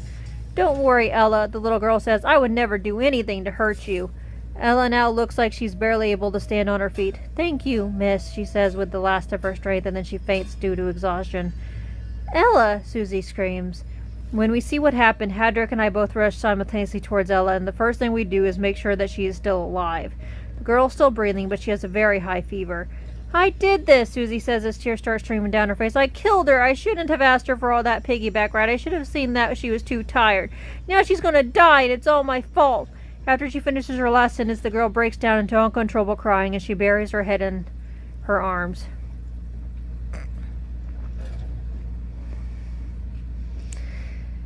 Don't worry, Ella, the little girl says. I would never do anything to hurt you. Ella now looks like she's barely able to stand on her feet. Thank you, miss, she says with the last of her strength, and then she faints due to exhaustion. Ella, Susie screams. When we see what happened, Hadrick and I both rush simultaneously towards Ella, and the first thing we do is make sure that she is still alive. The girl's still breathing, but she has a very high fever. I did this, Susie says as tears start streaming down her face. I killed her. I shouldn't have asked her for all that piggyback ride. I should have seen that she was too tired. Now she's going to die, and it's all my fault. After she finishes her last sentence, the girl breaks down into uncontrollable crying, and she buries her head in her arms.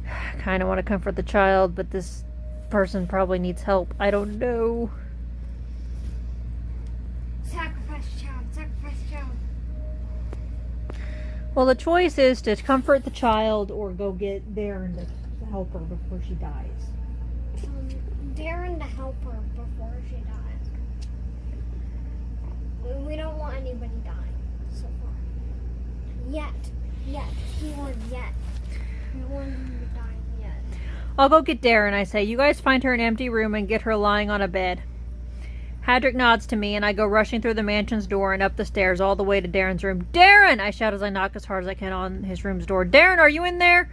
I kind of want to comfort the child, but this person probably needs help. I don't know. Sacrifice child, sacrifice child. Well, the choice is to comfort the child or go get Darren to help her before she dies. Darren to help her before she dies. We don't want anybody dying so far. Yet. He won yet. We want him to die yet. I'll go get Darren, I say. You guys find her an empty room and get her lying on a bed. Hadrick nods to me, and I go rushing through the mansion's door and up the stairs all the way to Darren's room. Darren! I shout as I knock as hard as I can on his room's door. Darren, are you in there?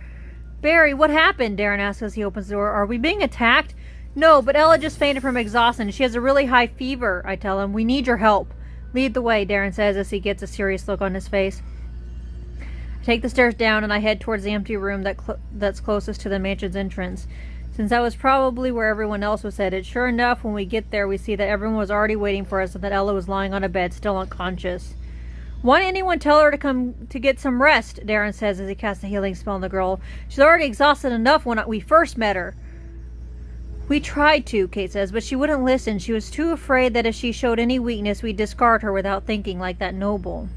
Barry, what happened? Darren asks as he opens the door. Are we being attacked? No, but Ella just fainted from exhaustion. She has a really high fever, I tell him. We need your help. Lead the way, Darren says as he gets a serious look on his face. I take the stairs down and I head towards the empty room that's closest to the mansion's entrance. Since that was probably where everyone else was headed, sure enough, when we get there, we see that everyone was already waiting for us and that Ella was lying on a bed, still unconscious. Why didn't anyone tell her to come to get some rest? Darren says as he casts a healing spell on the girl. She's already exhausted enough when we first met her. We tried to, Kate says, but she wouldn't listen. She was too afraid that if she showed any weakness, we'd discard her without thinking, like that noble.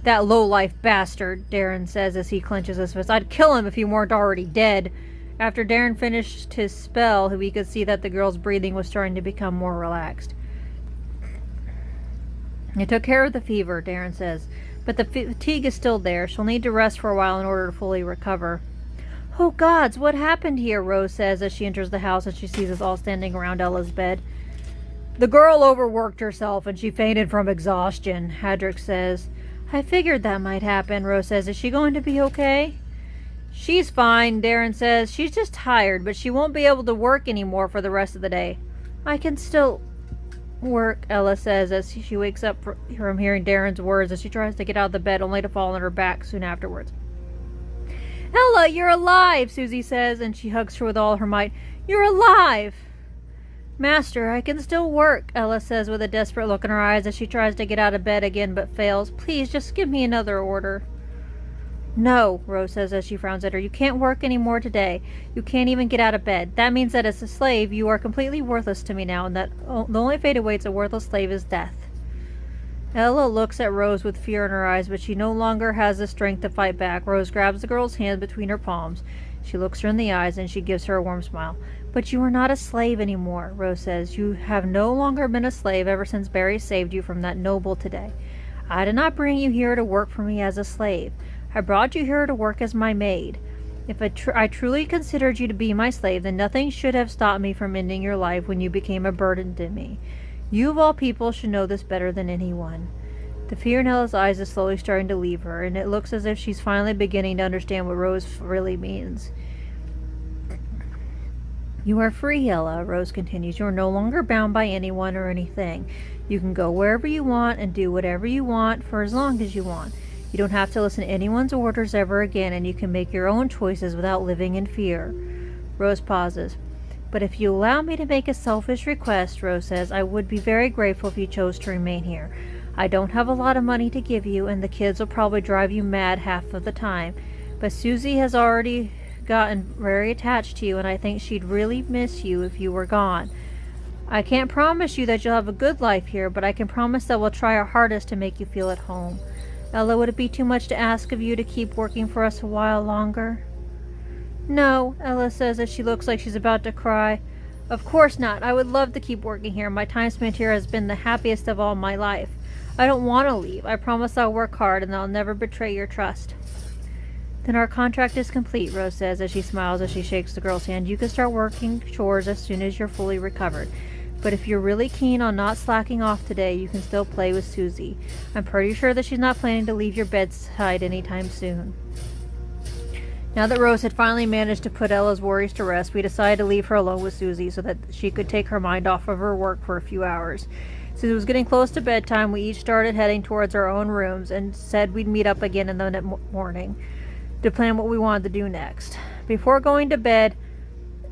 That low-life bastard, Darren says as he clenches his fist. I'd kill him if he weren't already dead. After Darren finished his spell, we could see that the girl's breathing was starting to become more relaxed. I took care of the fever, Darren says, but the fatigue is still there. She'll need to rest for a while in order to fully recover. Oh, gods, what happened here? Rose says as she enters the house and she sees us all standing around Ella's bed. The girl overworked herself and she fainted from exhaustion, Hadrick says. I figured that might happen, Rose says. Is she going to be okay? She's fine, Darren says. She's just tired, but she won't be able to work anymore for the rest of the day. I can still work, Ella says as she wakes up from hearing Darren's words as she tries to get out of the bed only to fall on her back soon afterwards. Ella, you're alive, Susie says, and she hugs her with all her might. You're alive! Master, I can still work, Ella says with a desperate look in her eyes as she tries to get out of bed again but fails. Please, just give me another order. No, Rose says as she frowns at her. You can't work anymore today. You can't even get out of bed. That means that as a slave, you are completely worthless to me now, and that the only fate awaits a worthless slave is death. Ella looks at Rose with fear in her eyes, but she no longer has the strength to fight back. Rose grabs the girl's hand between her palms. She looks her in the eyes, and she gives her a warm smile. But you are not a slave anymore, Rose says. You have no longer been a slave ever since Barry saved you from that noble today. I did not bring you here to work for me as a slave. I brought you here to work as my maid. If I truly considered you to be my slave, then nothing should have stopped me from ending your life when you became a burden to me. You of all people should know this better than anyone. The fear in Ella's eyes is slowly starting to leave her, and it looks as if she's finally beginning to understand what Rose really means. You are free, Ella, Rose continues. You are no longer bound by anyone or anything. You can go wherever you want and do whatever you want for as long as you want. You don't have to listen to anyone's orders ever again, and you can make your own choices without living in fear. Rose pauses. But if you allow me to make a selfish request, Rose says, I would be very grateful if you chose to remain here. I don't have a lot of money to give you, and the kids will probably drive you mad half of the time. But Susie has already gotten very attached to you, and I think she'd really miss you if you were gone. I can't promise you that you'll have a good life here, but I can promise that we'll try our hardest to make you feel at home. Ella, would it be too much to ask of you to keep working for us a while longer? No, Ella says as she looks like she's about to cry. Of course not. I would love to keep working here. My time spent here has been the happiest of all my life. I don't want to leave. I promise I'll work hard and I'll never betray your trust. Then our contract is complete, Rose says as she smiles as she shakes the girl's hand. You can start working chores as soon as you're fully recovered. But if you're really keen on not slacking off today, you can still play with Susie. I'm pretty sure that she's not planning to leave your bedside anytime soon. Now that Rose had finally managed to put Ella's worries to rest, we decided to leave her alone with Susie so that she could take her mind off of her work for a few hours. Since it was getting close to bedtime, we each started heading towards our own rooms and said we'd meet up again in the morning to plan what we wanted to do next. Before going to bed,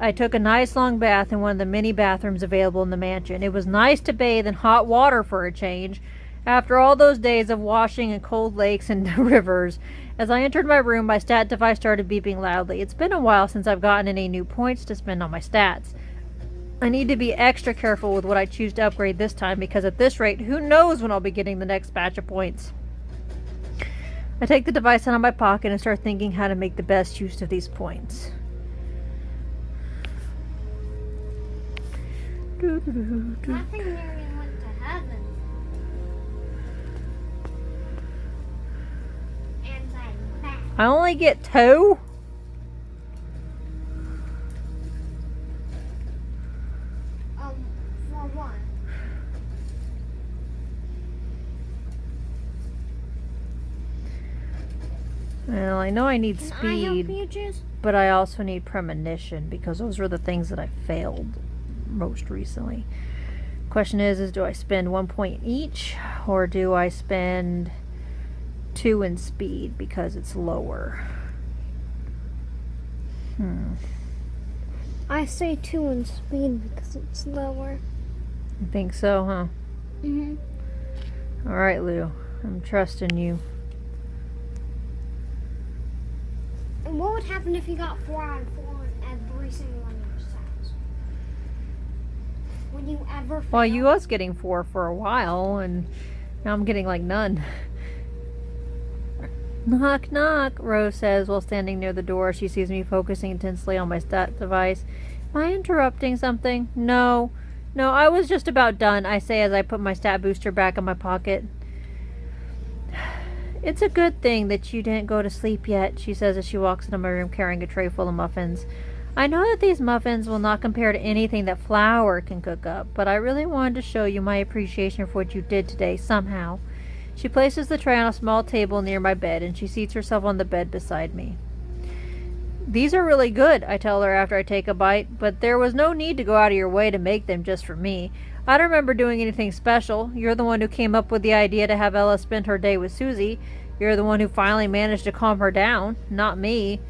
I took a nice long bath in one of the many bathrooms available in the mansion. It was nice to bathe in hot water for a change, after all those days of washing in cold lakes and rivers. As I entered my room, my stat device started beeping loudly. It's been a while since I've gotten any new points to spend on my stats. I need to be extra careful with what I choose to upgrade this time, because at this rate, who knows when I'll be getting the next batch of points. I take the device out of my pocket and start thinking how to make the best use of these points. I think Mary went to heaven. And I'm back. I only get 2? For one. Well, I know I need Can I help speed, you, Juice? but I also need premonition, because those were the things that I failed most recently. Question is do I spend 1 point each, or do I spend 2 in speed because it's lower? I say 2 in speed because it's lower. You think so, huh? Mhm. Alright, Lou. I'm trusting you. And what would happen if you got 4 out of 4 on every single one of your stats? Would you ever fail? Well, you was getting 4 for a while, and now I'm getting like none. Knock, knock, Rose says while standing near the door. She sees me focusing intensely on my stat device. Am I interrupting something? No, I was just about done, I say as I put my stat booster back in my pocket. It's a good thing that you didn't go to sleep yet, she says as she walks into my room carrying a tray full of muffins. I know that these muffins will not compare to anything that Flour can cook up, but I really wanted to show you my appreciation for what you did today, somehow. She places the tray on a small table near my bed, and she seats herself on the bed beside me. These are really good, I tell her after I take a bite, but there was no need to go out of your way to make them just for me. I don't remember doing anything special. You're the one who came up with the idea to have Ella spend her day with Susie. You're the one who finally managed to calm her down, not me.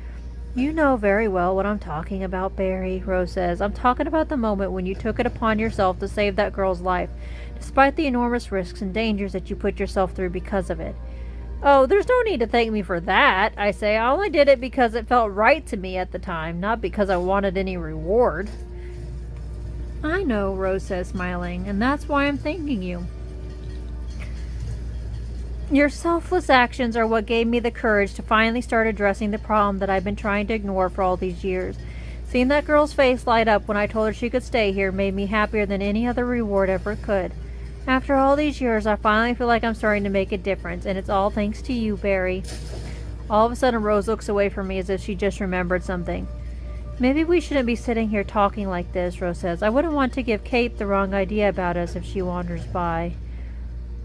You know very well what I'm talking about, Barry, Rose says. I'm talking about the moment when you took it upon yourself to save that girl's life, despite the enormous risks and dangers that you put yourself through because of it. Oh, there's no need to thank me for that, I say. I only did it because it felt right to me at the time, not because I wanted any reward. I know, Rose says, smiling, and that's why I'm thanking you. Your selfless actions are what gave me the courage to finally start addressing the problem that I've been trying to ignore for all these years. Seeing that girl's face light up when I told her she could stay here made me happier than any other reward ever could. After all these years, I finally feel like I'm starting to make a difference, and it's all thanks to you, Barry. All of a sudden, Rose looks away from me as if she just remembered something. Maybe we shouldn't be sitting here talking like this, Rose says. I wouldn't want to give Kate the wrong idea about us if she wanders by.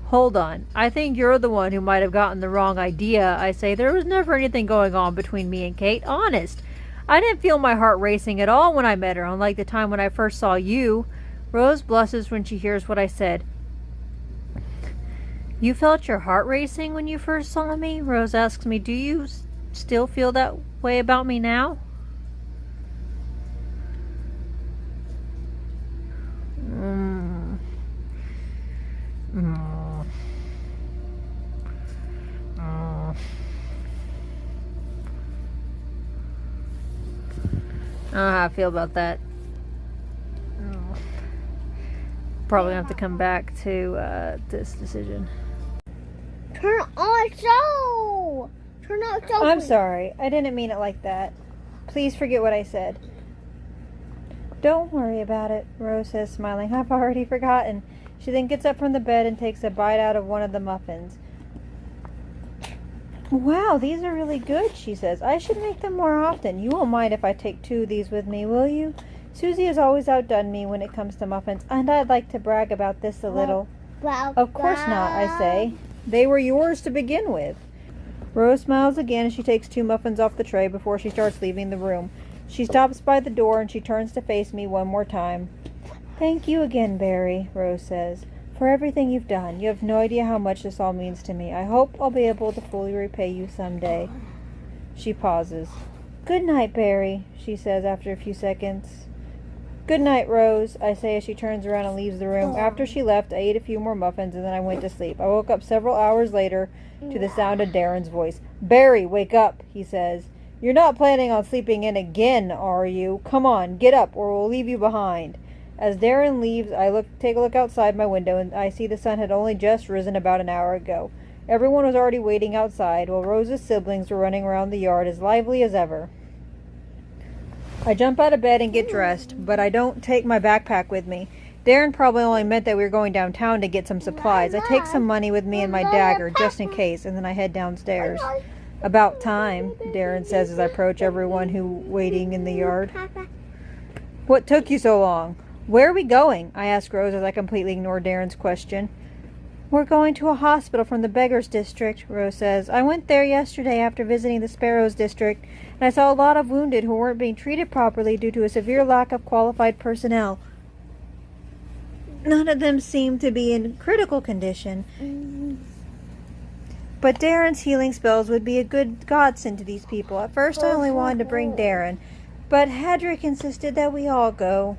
Hold on. I think you're the one who might have gotten the wrong idea, I say. There was never anything going on between me and Kate. Honest. I didn't feel my heart racing at all when I met her, unlike the time when I first saw you. Rose blushes when she hears what I said. You felt your heart racing when you first saw me? Rose asks me, do you still feel that way about me now? I don't know how I feel about that. Probably have to come back to this decision. Turn on show! Turn on show! I'm sorry. I didn't mean it like that. Please forget what I said. Don't worry about it, Rose says, smiling. I've already forgotten. She then gets up from the bed and takes a bite out of one of the muffins. Wow, these are really good, she says. I should make them more often. You won't mind if I take 2 of these with me, will you? Susie has always outdone me when it comes to muffins, and I'd like to brag about this a little. Of course not, I say. They were yours to begin with. Rose smiles again as she takes 2 muffins off the tray before she starts leaving the room. She stops by the door and she turns to face me one more time. Thank you again, Barry, Rose says, for everything you've done. You have no idea how much this all means to me. I hope I'll be able to fully repay you someday. She pauses. Good night, Barry, she says after a few seconds. Good night, Rose, I say as she turns around and leaves the room. After she left, I ate a few more muffins and then I went to sleep. I woke up several hours later to the sound of Darren's voice. Barry, wake up, he says. You're not planning on sleeping in again, are you? Come on, get up or we'll leave you behind. As Darren leaves, I take a look outside my window and I see the sun had only just risen about an hour ago. Everyone was already waiting outside, while Rose's siblings were running around the yard as lively as ever. I jump out of bed and get dressed, but I don't take my backpack with me. Darren probably only meant that we were going downtown to get some supplies. I take some money with me and my dagger, just in case, and then I head downstairs. About time, Darren says as I approach everyone who waiting in the yard. What took you so long? Where are we going? I ask Rose as I completely ignore Darren's question. We're going to a hospital from the Beggars District, Rose says. I went there yesterday after visiting the Sparrows District, and I saw a lot of wounded who weren't being treated properly due to a severe lack of qualified personnel. None of them seemed to be in critical condition. But Darren's healing spells would be a good godsend to these people. At first I only wanted to bring Darren, but Hedrick insisted that we all go.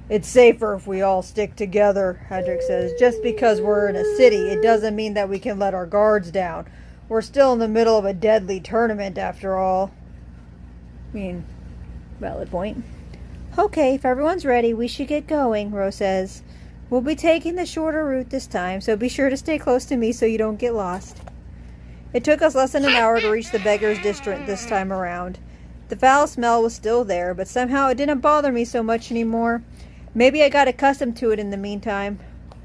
It's safer if we all stick together, Hedrick says. Just because we're in a city, it doesn't mean that we can let our guards down. We're still in the middle of a deadly tournament, after all. Valid point. Okay, if everyone's ready, we should get going, Rose says. We'll be taking the shorter route this time, so be sure to stay close to me so you don't get lost. It took us less than an hour to reach the Beggars District this time around. The foul smell was still there, but somehow it didn't bother me so much anymore. Maybe I got accustomed to it in the meantime.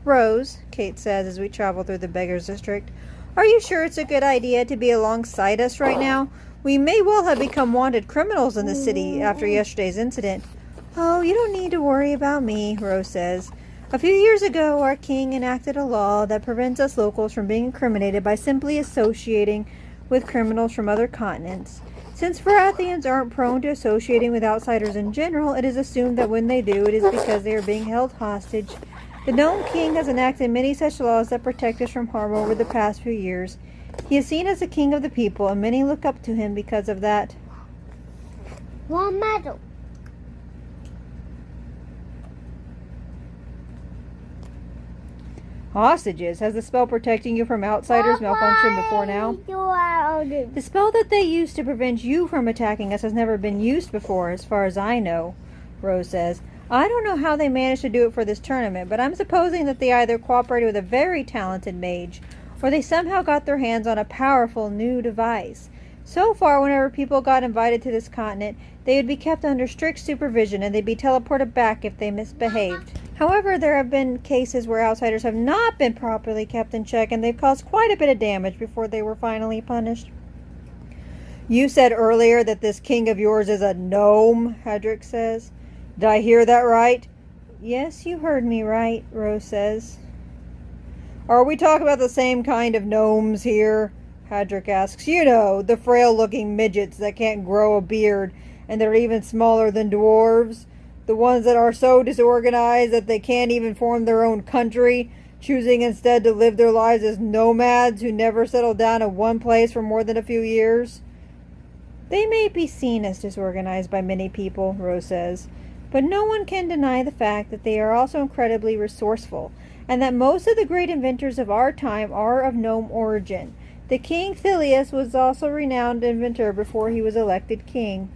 Rose, Kate says as we travel through the Beggars District, are you sure it's a good idea to be alongside us right now? We may well have become wanted criminals in the city after yesterday's incident. Oh, you don't need to worry about me, Rose says. A few years ago, our king enacted a law that prevents us locals from being incriminated by simply associating with criminals from other continents. Since Varathians aren't prone to associating with outsiders in general, it is assumed that when they do, it is because they are being held hostage. The Gnome King has enacted many such laws that protect us from harm over the past few years. He is seen as the king of the people, and many look up to him because of that. One medal. Hostages. Has the spell protecting you from outsiders malfunctioned before now? The spell that they used to prevent you from attacking us has never been used before, as far as I know, Rose says. I don't know how they managed to do it for this tournament, but I'm supposing that they either cooperated with a very talented mage, or they somehow got their hands on a powerful new device. So far, whenever people got invited to this continent, they would be kept under strict supervision and they'd be teleported back if they misbehaved. However, there have been cases where outsiders have not been properly kept in check and they've caused quite a bit of damage before they were finally punished. You said earlier that this king of yours is a gnome, Hadrick says. Did I hear that right? Yes, you heard me right, Rose says. Are we talking about the same kind of gnomes here? Hadrick asks. You know, the frail-looking midgets that can't grow a beard and they're even smaller than dwarves. The ones that are so disorganized that they can't even form their own country, choosing instead to live their lives as nomads who never settle down in one place for more than a few years. They may be seen as disorganized by many people, Rose says, but no one can deny the fact that they are also incredibly resourceful, and that most of the great inventors of our time are of gnome origin. The King Thilius was also a renowned inventor before he was elected king.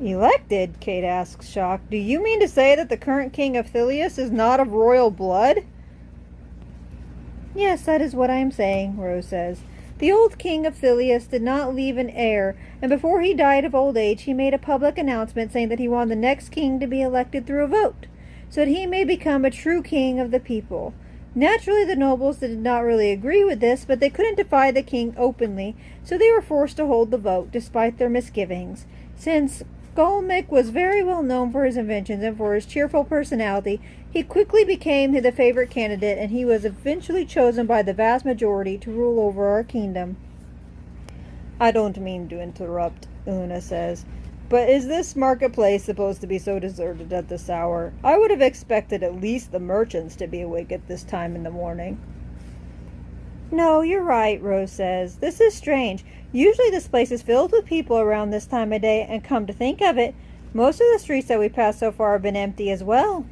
Elected? Kate asks, shocked. Do you mean to say that the current king of Thilius is not of royal blood? Yes, that is what I am saying, Rose says. The old king of Thilius did not leave an heir, and before he died of old age, he made a public announcement saying that he wanted the next king to be elected through a vote, so that he may become a true king of the people. Naturally, the nobles did not really agree with this, but they couldn't defy the king openly, so they were forced to hold the vote, despite their misgivings. Since Magk was very well known for his inventions and for his cheerful personality, he quickly became the favorite candidate, and he was eventually chosen by the vast majority to rule over our kingdom. I don't mean to interrupt, Una says, but is this marketplace supposed to be so deserted at this hour? I would have expected at least the merchants to be awake at this time in the morning. No, you're right, Rose says. This is strange. Usually this place is filled with people around this time of day, and come to think of it, most of the streets that we passed so far have been empty as well.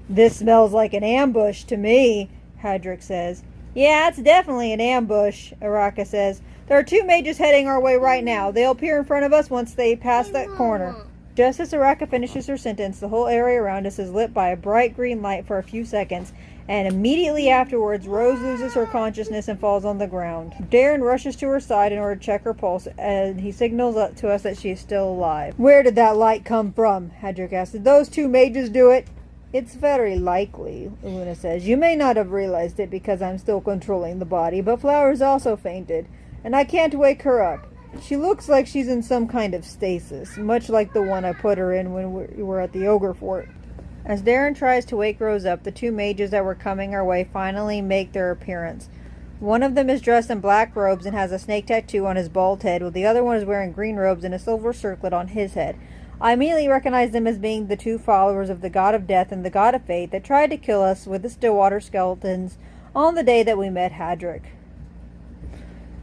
This smells like an ambush to me, Hadrick says. Yeah, it's definitely an ambush, Araka says. There are two mages heading our way right now. They'll appear in front of us once they pass that corner. Just as Araka finishes her sentence, the whole area around us is lit by a bright green light for a few seconds, and immediately afterwards, Rose loses her consciousness and falls on the ground. Darren rushes to her side in order to check her pulse, and he signals to us that she is still alive. Where did that light come from? Hadrick asks. Did those two mages do it? It's very likely, Luna says. You may not have realized it because I'm still controlling the body, but Flowers also fainted, and I can't wake her up. She looks like she's in some kind of stasis, much like the one I put her in when we were at the Ogre Fort. As Darren tries to wake Rose up, the two mages that were coming our way finally make their appearance. One of them is dressed in black robes and has a snake tattoo on his bald head, while the other one is wearing green robes and a silver circlet on his head. I immediately recognize them as being the two followers of the god of death and the god of fate that tried to kill us with the Stillwater skeletons on the day that we met Hadrick.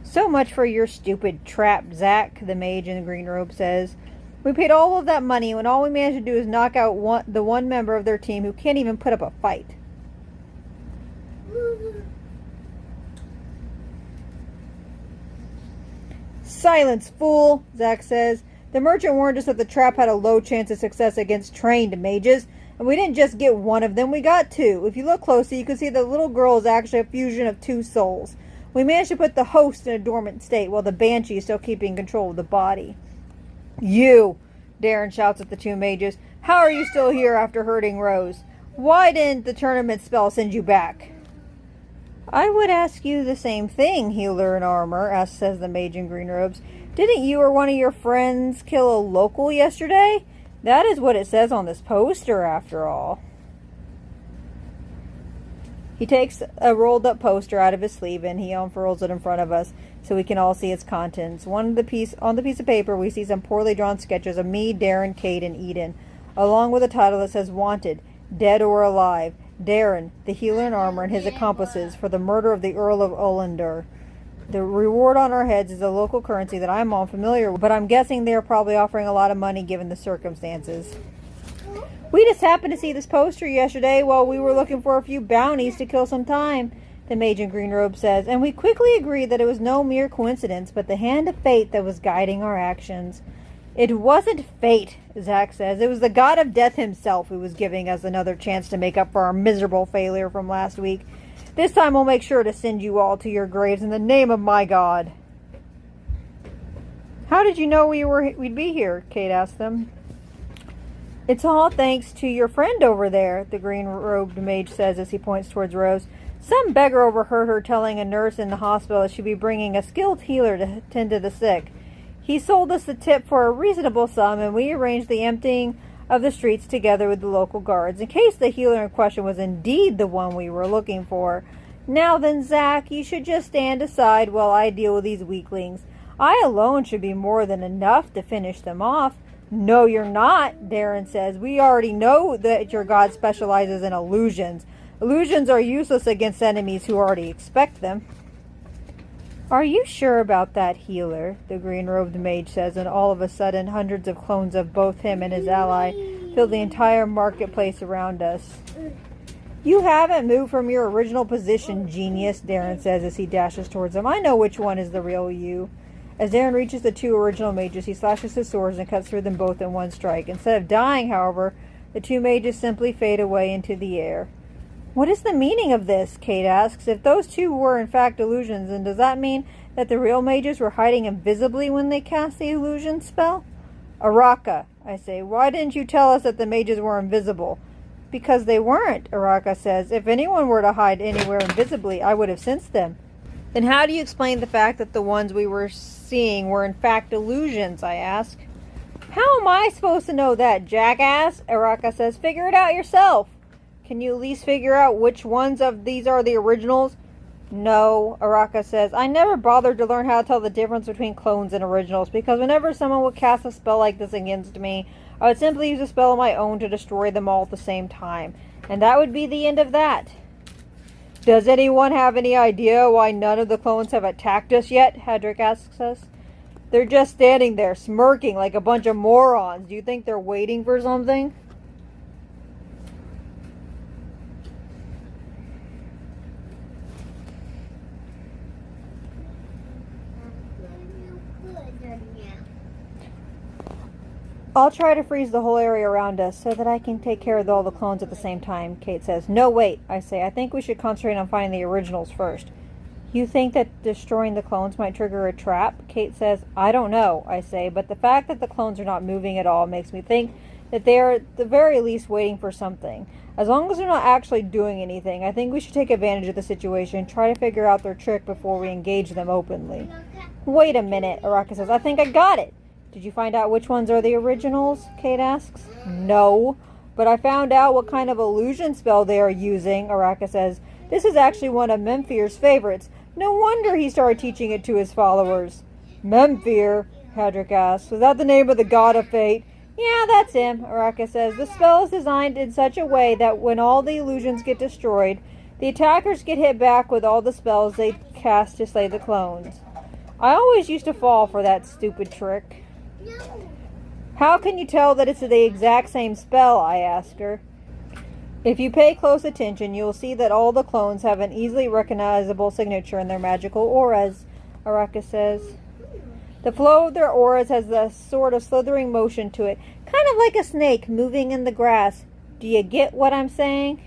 So much for your stupid trap, Zach, the mage in the green robe says. We paid all of that money when all we managed to do is knock out the one member of their team who can't even put up a fight. Silence, fool, Zach says. The merchant warned us that the trap had a low chance of success against trained mages, and we didn't just get one of them, we got two. If you look closely, you can see the little girl is actually a fusion of two souls. We managed to put the host in a dormant state while the banshee is still keeping control of the body. You, Darren shouts at the two mages. How are you still here after hurting Rose? Why didn't the tournament spell send you back? I would ask you the same thing, healer in armor, says the mage in green robes. Didn't you or one of your friends kill a local yesterday? That is what it says on this poster, after all. He takes a rolled up poster out of his sleeve and he unfurls it in front of us so we can all see its contents. On the piece of paper, we see some poorly drawn sketches of me, Darren, Kate, and Eden, along with a title that says Wanted, Dead or Alive. Darren, the healer in armor, and his accomplices for the murder of the Earl of Ullander. The reward on our heads is a local currency that I'm unfamiliar with, but I'm guessing they're probably offering a lot of money given the circumstances. We just happened to see this poster yesterday while we were looking for a few bounties to kill some time, the mage in green robe says, and we quickly agreed that it was no mere coincidence, but the hand of fate that was guiding our actions. It wasn't fate, Zach says. It was the god of death himself who was giving us another chance to make up for our miserable failure from last week. This time we'll make sure to send you all to your graves in the name of my god. How did you know we'd be here? Kate asked them. It's all thanks to your friend over there, the green-robed mage says as he points towards Rose. Some beggar overheard her telling a nurse in the hospital that she'd be bringing a skilled healer to tend to the sick. He sold us the tip for a reasonable sum, and we arranged the emptying of the streets together with the local guards, in case the healer in question was indeed the one we were looking for. Now then, Zach, you should just stand aside while I deal with these weaklings. I alone should be more than enough to finish them off. No, you're not, Darren says. We already know that your god specializes in illusions. Illusions are useless against enemies who already expect them. Are you sure about that healer? The green-robed mage says, and all of a sudden hundreds of clones of both him and his ally fill the entire marketplace around us. You haven't moved from your original position, genius, Darren says as he dashes towards them. I know which one is the real you. As Darren reaches the two original mages, he slashes his swords and cuts through them both in one strike. Instead of dying, however, the two mages simply fade away into the air. What is the meaning of this? Kate asks. If those two were in fact illusions, then does that mean that the real mages were hiding invisibly when they cast the illusion spell? Araka, I say, why didn't you tell us that the mages were invisible? Because they weren't, Araka says. If anyone were to hide anywhere invisibly, I would have sensed them. Then how do you explain the fact that the ones we were seeing were in fact illusions, I ask. How am I supposed to know that, jackass? Araka says. Figure it out yourself. Can you at least figure out which ones of these are the originals? No, Araka says. I never bothered to learn how to tell the difference between clones and originals, because whenever someone would cast a spell like this against me, I would simply use a spell of my own to destroy them all at the same time. And that would be the end of that. Does anyone have any idea why none of the clones have attacked us yet? Hedrick asks us. They're just standing there, smirking like a bunch of morons. Do you think they're waiting for something? I'll try to freeze the whole area around us so that I can take care of all the clones at the same time, Kate says. No, wait, I say. I think we should concentrate on finding the originals first. You think that destroying the clones might trigger a trap? Kate says. I don't know, I say, but the fact that the clones are not moving at all makes me think that they are at the very least waiting for something. As long as they're not actually doing anything, I think we should take advantage of the situation and try to figure out their trick before we engage them openly. Wait a minute, Araka says. I think I got it. Did you find out which ones are the originals? Kate asks. No, but I found out what kind of illusion spell they are using, Araka says. This is actually one of Memphir's favorites. No wonder he started teaching it to his followers. Memphir, Hedrick asks. Was that the name of the god of fate? Yeah, that's him, Araka says. The spell is designed in such a way that when all the illusions get destroyed, the attackers get hit back with all the spells they cast to slay the clones. I always used to fall for that stupid trick. How can you tell that it's the exact same spell? I ask her. If you pay close attention, you'll see that all the clones have an easily recognizable signature in their magical auras, Araka says. The flow of their auras has a sort of slithering motion to it, kind of like a snake moving in the grass. Do you get what I'm saying?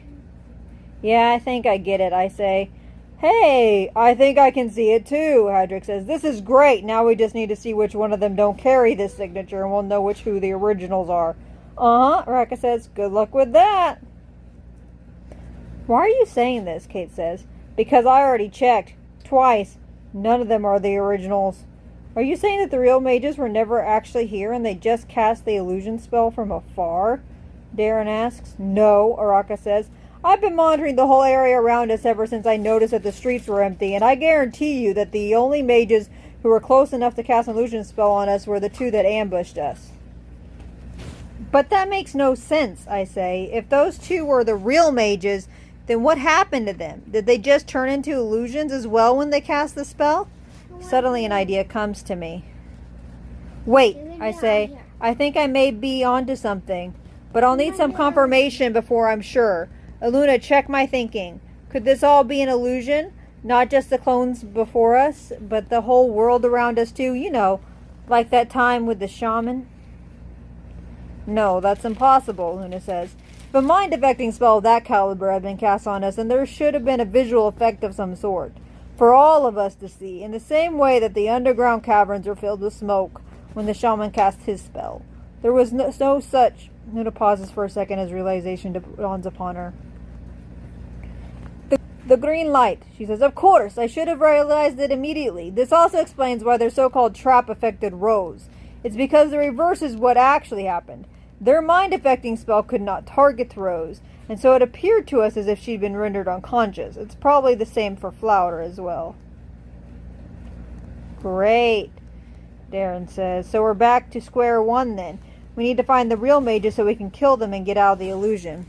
Yeah, I think I get it, I say. Hey, I think I can see it too, Hedrick says. This is great. Now we just need to see which one of them don't carry this signature and we'll know who the originals are. Uh-huh, Araka says. Good luck with that. Why are you saying this, Kate says. Because I already checked. Twice. None of them are the originals. Are you saying that the real mages were never actually here and they just cast the illusion spell from afar? Darren asks. No, Araka says. I've been monitoring the whole area around us ever since I noticed that the streets were empty, and I guarantee you that the only mages who were close enough to cast an illusion spell on us were the two that ambushed us. But that makes no sense, I say. If those two were the real mages, then what happened to them? Did they just turn into illusions as well when they cast the spell? Suddenly an idea comes to me. Wait, I say, I think I may be onto something, but I'll need some confirmation before I'm sure. Aluna, check my thinking. Could this all be an illusion? Not just the clones before us, but the whole world around us too, you know, like that time with the shaman? No, that's impossible, Luna says. If a mind-affecting spell of that caliber had been cast on us, then there should have been a visual effect of some sort, for all of us to see, in the same way that the underground caverns were filled with smoke when the shaman cast his spell. There was no such... Luna pauses for a second as realization dawns upon her. The green light, she says. Of course, I should have realized it immediately. This also explains why their so-called trap affected Rose. It's because the reverse is what actually happened. Their mind-affecting spell could not target Rose, and so it appeared to us as if she'd been rendered unconscious. It's probably the same for Flower as well. Great, Darren says. So we're back to square one then. We need to find the real mages so we can kill them and get out of the illusion.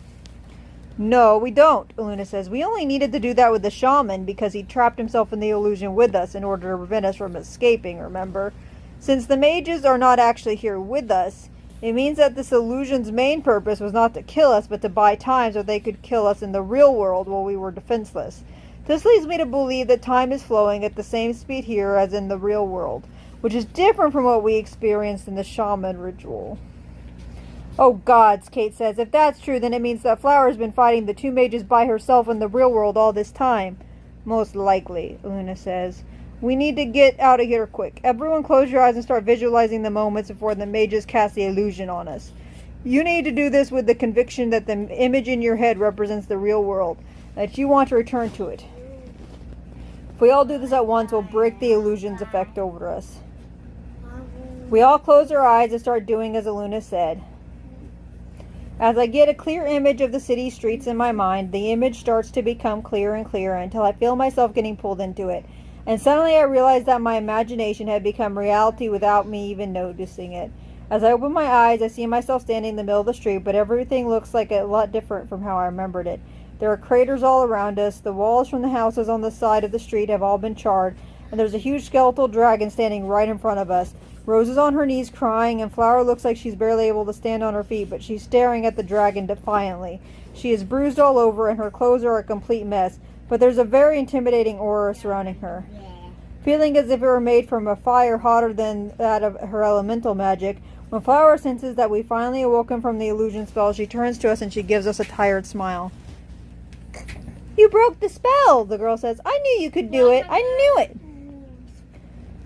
No, we don't, Aluna says. We only needed to do that with the shaman because he trapped himself in the illusion with us in order to prevent us from escaping, remember? Since the mages are not actually here with us, it means that this illusion's main purpose was not to kill us, but to buy time so they could kill us in the real world while we were defenseless. This leads me to believe that time is flowing at the same speed here as in the real world, which is different from what we experienced in the shaman ritual. Oh gods, Kate says. If that's true, then it means that Flower has been fighting the two mages by herself in the real world all this time. Most likely, Luna says. We need to get out of here quick. Everyone close your eyes and start visualizing the moments before the mages cast the illusion on us. You need to do this with the conviction that the image in your head represents the real world, that you want to return to it. If we all do this at once, we'll break the illusion's effect over us. We all close our eyes and start doing as Aluna said. As I get a clear image of the city streets in my mind, the image starts to become clearer and clearer until I feel myself getting pulled into it. And suddenly I realize that my imagination had become reality without me even noticing it. As I open my eyes, I see myself standing in the middle of the street, but everything looks like a lot different from how I remembered it. There are craters all around us. The walls from the houses on the side of the street have all been charred, and there's a huge skeletal dragon standing right in front of us. Rose is on her knees crying, and Flower looks like she's barely able to stand on her feet, but she's staring at the dragon defiantly. She is bruised all over, and her clothes are a complete mess, but there's a very intimidating aura surrounding her. Feeling as if it were made from a fire hotter than that of her elemental magic, when Flower senses that we finally awoken from the illusion spell, she turns to us and she gives us a tired smile. You broke the spell, the girl says. I knew you could do it. I knew it.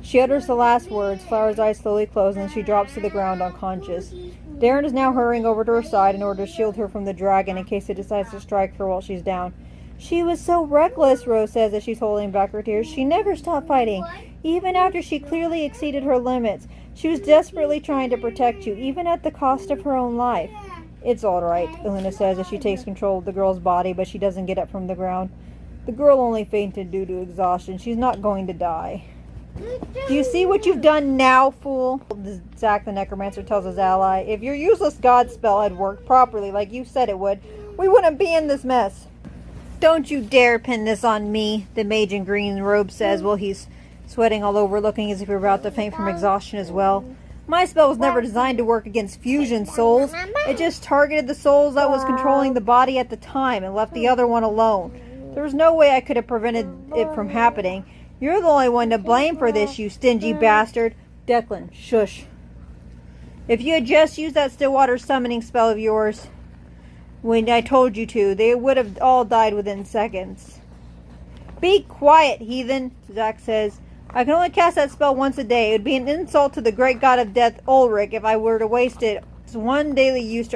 She utters the last words. Flower's eyes slowly close and she drops to the ground unconscious. Darren is now hurrying over to her side in order to shield her from the dragon in case it decides to strike her while she's down. She was so reckless, Rose says as she's holding back her tears. She never stopped fighting, even after she clearly exceeded her limits. She was desperately trying to protect you, even at the cost of her own life. It's all right, Aluna says as she takes control of the girl's body, but she doesn't get up from the ground. The girl only fainted due to exhaustion. She's not going to die. Do you see what you've done now, fool? Zack the Necromancer tells his ally. If your useless god spell had worked properly like you said it would, we wouldn't be in this mess. Don't you dare pin this on me, the mage in green robe says while he's sweating all over, looking as if he were about to faint from exhaustion as well. My spell was never designed to work against fusion souls. It just targeted the souls that was controlling the body at the time and left the other one alone. There was no way I could have prevented it from happening. You're the only one to blame for this, you stingy bastard. Declan, shush. If you had just used that Stillwater summoning spell of yours when I told you to, they would have all died within seconds. Be quiet, heathen, Zack says. I can only cast that spell once a day. It would be an insult to the great god of death, Ulrich, if I were to waste it one daily use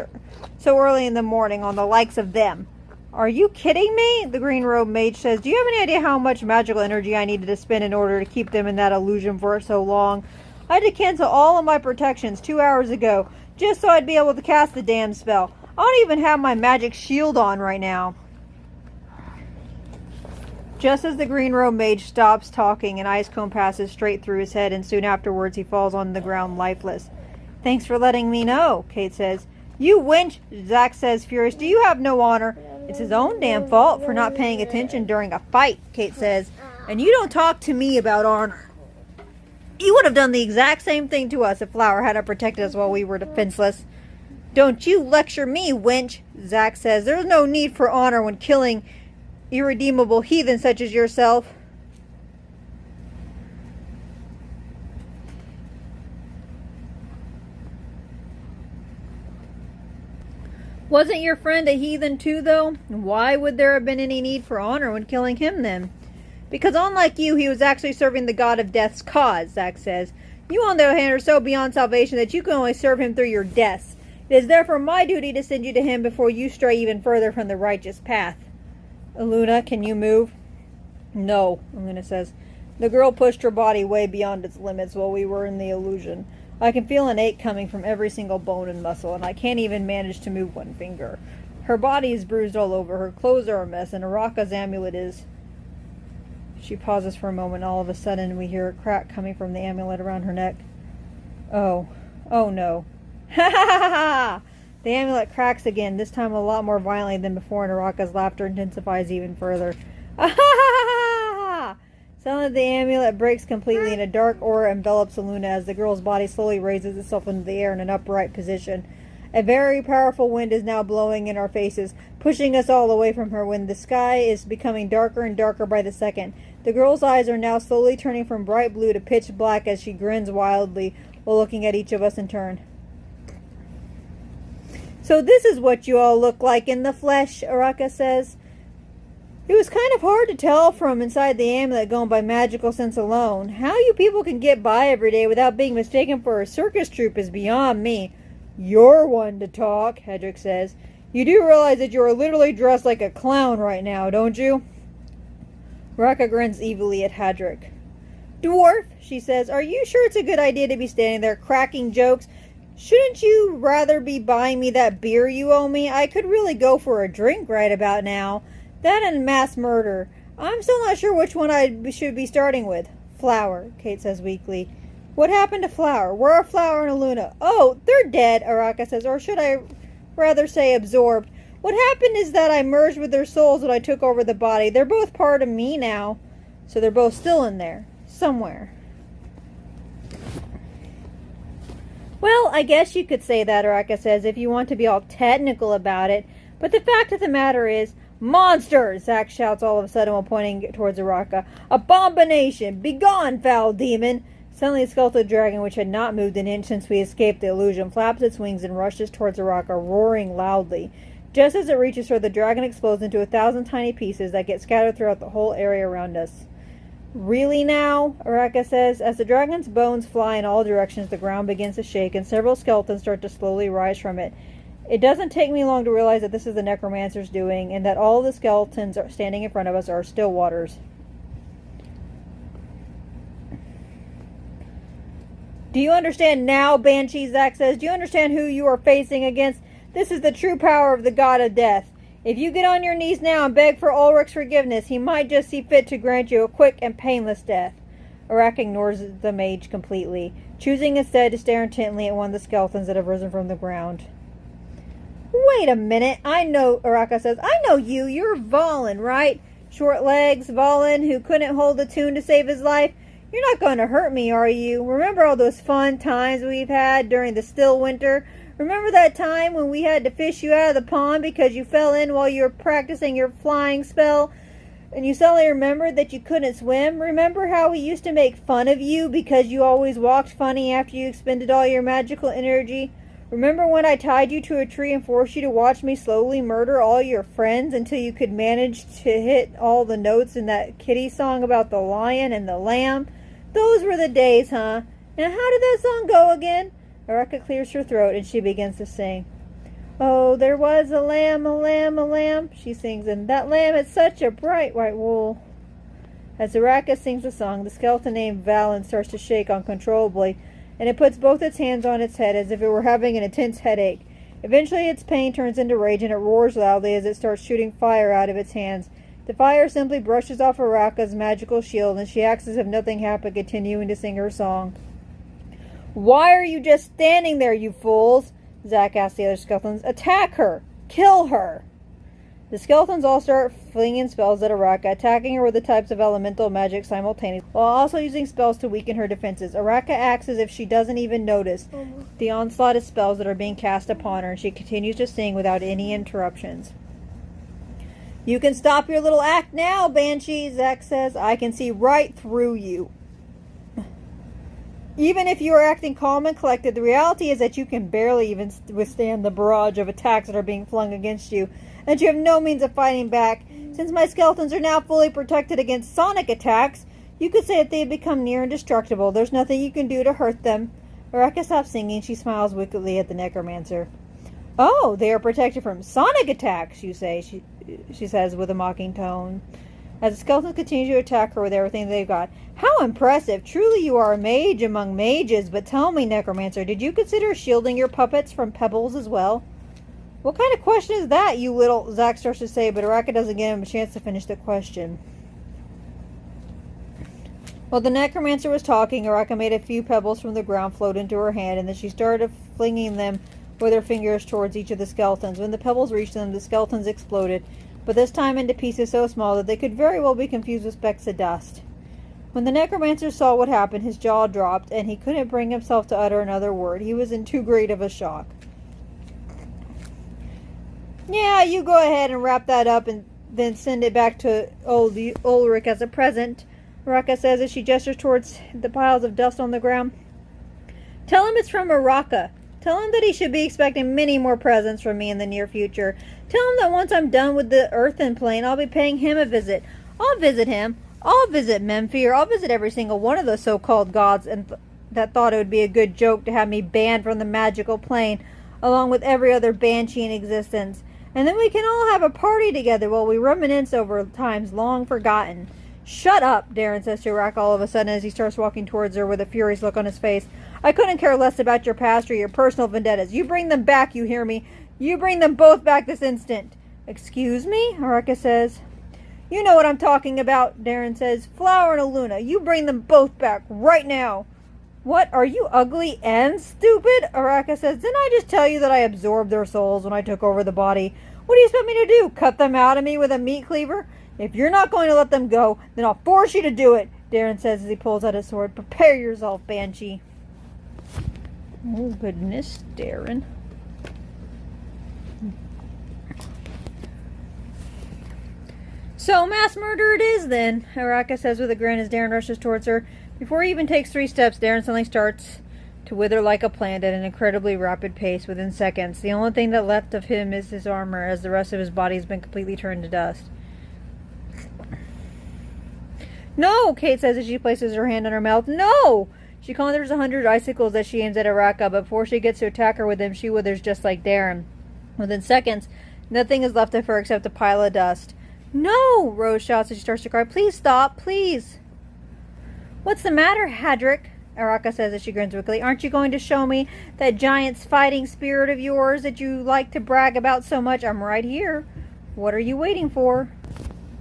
so early in the morning on the likes of them. Are you kidding me? The green robe mage says. Do you have any idea how much magical energy I needed to spend in order to keep them in that illusion for so long? I had to cancel all of my protections 2 hours ago, just so I'd be able to cast the damn spell. I don't even have my magic shield on right now. Just as the green robe mage stops talking, an ice cone passes straight through his head, and soon afterwards he falls on the ground lifeless. Thanks for letting me know, Kate says. You wench, Zack says, furious. Do you have no honor? It's his own damn fault for not paying attention during a fight, Kate says. And you don't talk to me about honor. You would have done the exact same thing to us if Flower hadn't protected us while we were defenseless. Don't you lecture me, wench, Zack says. There's no need for honor when killing irredeemable heathen such as yourself. Wasn't your friend a heathen too, though? Why would there have been any need for honor when killing him, then? Because unlike you, he was actually serving the god of death's cause, Zack says. You, on the other hand, are so beyond salvation that you can only serve him through your deaths. It is therefore my duty to send you to him before you stray even further from the righteous path. Luna, can you move? No, Luna says. The girl pushed her body way beyond its limits while we were in the illusion. I can feel an ache coming from every single bone and muscle, and I can't even manage to move one finger. Her body is bruised all over, her clothes are a mess, and Araka's amulet is... She pauses for a moment, and all of a sudden we hear a crack coming from the amulet around her neck. Oh no. Ha ha ha ha! The amulet cracks again, this time a lot more violently than before, and Araka's laughter intensifies even further. Ah ha ha ha! Suddenly the amulet breaks completely, and a dark aura envelops Luna as the girl's body slowly raises itself into the air in an upright position. A very powerful wind is now blowing in our faces, pushing us all away from her when the sky is becoming darker and darker by the second. The girl's eyes are now slowly turning from bright blue to pitch black as she grins wildly while looking at each of us in turn. So this is what you all look like in the flesh, Araka says. It was kind of hard to tell from inside the amulet going by magical sense alone. How you people can get by every day without being mistaken for a circus troupe is beyond me. You're one to talk, Hedrick says. You do realize that you are literally dressed like a clown right now, don't you? Raka grins evilly at Hedrick. Dwarf, she says, are you sure it's a good idea to be standing there cracking jokes? Shouldn't you rather be buying me that beer you owe me? I could really go for a drink right about now. That and mass murder. I'm still not sure which one I should be starting with. Flower, Kate says weakly. What happened to Flower? Where are Flower and Luna? Oh, they're dead, Araka says, or should I rather say absorbed. What happened is that I merged with their souls when I took over the body. They're both part of me now. So they're both still in there. Somewhere. Well, I guess you could say that, Araka says, if you want to be all technical about it. But the fact of the matter is, monster! Zack shouts all of a sudden while pointing towards Araka. Abomination! Begone, foul demon! Suddenly the skeletal dragon, which had not moved an inch since we escaped the illusion, flaps its wings and rushes towards Araka, roaring loudly. Just as it reaches her, the dragon explodes into 1,000 tiny pieces that get scattered throughout the whole area around us. Really now? Araka says. As the dragon's bones fly in all directions, the ground begins to shake, and several skeletons start to slowly rise from it. It doesn't take me long to realize that this is the necromancer's doing, and that all of the skeletons standing in front of us are still waters. Do you understand now, Banshee? Zack says. Do you understand who you are facing against? This is the true power of the god of death. If you get on your knees now and beg for Ulrich's forgiveness, he might just see fit to grant you a quick and painless death. Arak ignores the mage completely, choosing instead to stare intently at one of the skeletons that have risen from the ground. Wait a minute. I know, Araka says. I know you. You're Valen, right? Short legs, Valen, who couldn't hold a tune to save his life. You're not going to hurt me, are you? Remember all those fun times we've had during the still winter? Remember that time when we had to fish you out of the pond because you fell in while you were practicing your flying spell? And you suddenly remembered that you couldn't swim? Remember how we used to make fun of you because you always walked funny after you expended all your magical energy? Remember when I tied you to a tree and forced you to watch me slowly murder all your friends until you could manage to hit all the notes in that kitty song about the lion and the lamb? Those were the days, huh? Now how did that song go again? Araka clears her throat and she begins to sing. Oh, there was a lamb, a lamb, a lamb, she sings, and that lamb had such a bright white wool. As Araka sings the song, the skeleton named Valen starts to shake uncontrollably, and it puts both its hands on its head as if it were having an intense headache. Eventually its pain turns into rage, and it roars loudly as it starts shooting fire out of its hands. The fire simply brushes off Araka's magical shield, and she acts as if nothing happened, continuing to sing her song. Why are you just standing there, you fools? Zack asked the other skeletons. Attack her! Kill her! The skeletons all start flinging spells at Araka, attacking her with the types of elemental magic simultaneously, while also using spells to weaken her defenses. Araka acts as if she doesn't even notice the onslaught of spells that are being cast upon her, and she continues to sing without any interruptions. You can stop your little act now, Banshee, Zack says. I can see right through you. Even if you are acting calm and collected, the reality is that you can barely even withstand the barrage of attacks that are being flung against you, and you have no means of fighting back. Since my skeletons are now fully protected against sonic attacks, you could say that they have become near indestructible. There's nothing you can do to hurt them. Araka stops singing. She smiles wickedly at the necromancer. Oh, they are protected from sonic attacks, you say, she says with a mocking tone, as the skeletons continue to attack her with everything they've got. How impressive! Truly you are a mage among mages, but tell me, necromancer, did you consider shielding your puppets from pebbles as well? What kind of question is that, you little... Zack starts to say, but Araka doesn't give him a chance to finish the question. While the necromancer was talking, Araka made a few pebbles from the ground float into her hand, and then she started flinging them with her fingers towards each of the skeletons. When the pebbles reached them, the skeletons exploded, but this time into pieces so small that they could very well be confused with specks of dust. When the necromancer saw what happened, his jaw dropped, and he couldn't bring himself to utter another word. He was in too great of a shock. Yeah, you go ahead and wrap that up and then send it back to Ulrich as a present, Araka says as she gestures towards the piles of dust on the ground. Tell him it's from Araka. Tell him that he should be expecting many more presents from me in the near future. Tell him that once I'm done with the earthen plane, I'll be paying him a visit. I'll visit him. I'll visit Memphi, or I'll visit every single one of those so-called gods that thought it would be a good joke to have me banned from the magical plane, along with every other banshee in existence. And then we can all have a party together while we reminisce over times long forgotten. Shut up, Darren says to Araka all of a sudden as he starts walking towards her with a furious look on his face. I couldn't care less about your past or your personal vendettas. You bring them back, you hear me? You bring them both back this instant. Excuse me? Araka says. You know what I'm talking about, Darren says. Flower and Aluna, you bring them both back right now. What, are you ugly and stupid? Araka says. Didn't I just tell you that I absorbed their souls when I took over the body? What do you expect me to do? Cut them out of me with a meat cleaver? If you're not going to let them go, then I'll force you to do it, Darren says as he pulls out his sword. Prepare yourself, Banshee. Oh, goodness, Darren. So, mass murder it is, then, Araka says with a grin as Darren rushes towards her. Before he even takes 3 steps, Darren suddenly starts to wither like a plant at an incredibly rapid pace within seconds. The only thing that left of him is his armor, as the rest of his body has been completely turned to dust. No, Kate says as she places her hand on her mouth. No! She conjures 100 icicles as she aims at Araka, but before she gets to attack her with them, she withers just like Darren. Within seconds, nothing is left of her except a pile of dust. No! Rose shouts as she starts to cry. Please stop, please! What's the matter, Hadrick? Araka says as she grins wickedly. Aren't you going to show me that giant's fighting spirit of yours that you like to brag about so much? I'm right here. What are you waiting for?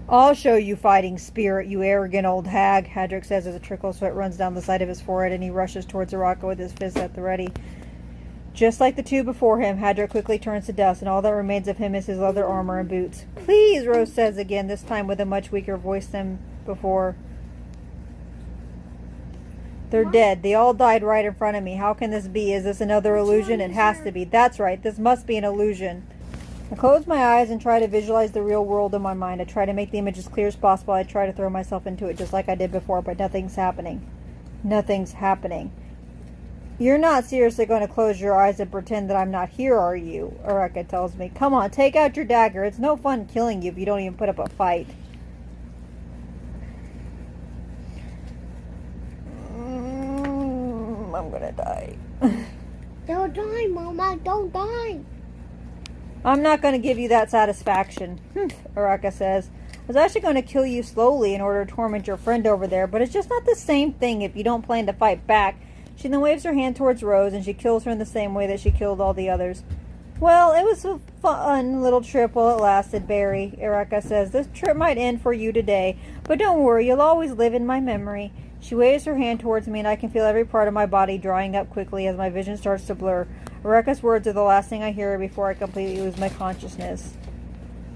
I'll show you fighting spirit, you arrogant old hag, Hadrick says as a trickle of sweat runs down the side of his forehead and he rushes towards Araka with his fist at the ready. Just like the 2 before him, Hadrick quickly turns to dust, and all that remains of him is his leather armor and boots. Please, Rose says again, this time with a much weaker voice than before. They're dead. They all died right in front of me. How can this be? Is this another illusion? It has to be. That's right. This must be an illusion. I close my eyes and try to visualize the real world in my mind. I try to make the image as clear as possible. I try to throw myself into it just like I did before, but nothing's happening. Nothing's happening. You're not seriously going to close your eyes and pretend that I'm not here, are you? Araka tells me. Come on, take out your dagger. It's no fun killing you if you don't even put up a fight. I'm gonna die. Don't die, Mama. Don't die. I'm not going to give you that satisfaction, Araka says. I was actually going to kill you slowly in order to torment your friend over there, but it's just not the same thing if you don't plan to fight back. She then waves her hand towards Rose, and she kills her in the same way that she killed all the others. Well, it was a fun little trip while it lasted, Barry, Araka says. This trip might end for you today, but don't worry, you'll always live in my memory. She waves her hand towards me, and I can feel every part of my body drying up quickly as my vision starts to blur. Araka's words are the last thing I hear before I completely lose my consciousness.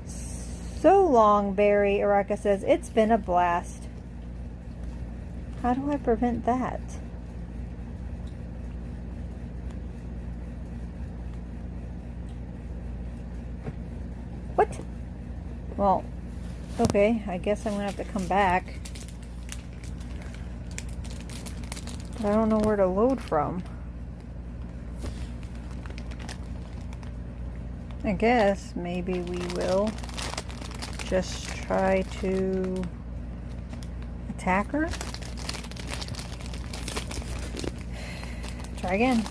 So long, Barry, Araka says. It's been a blast. How do I prevent that? What? Well, okay, I guess I'm going to have to come back. But I don't know where to load from. I guess maybe we will just try to attack her. Try again.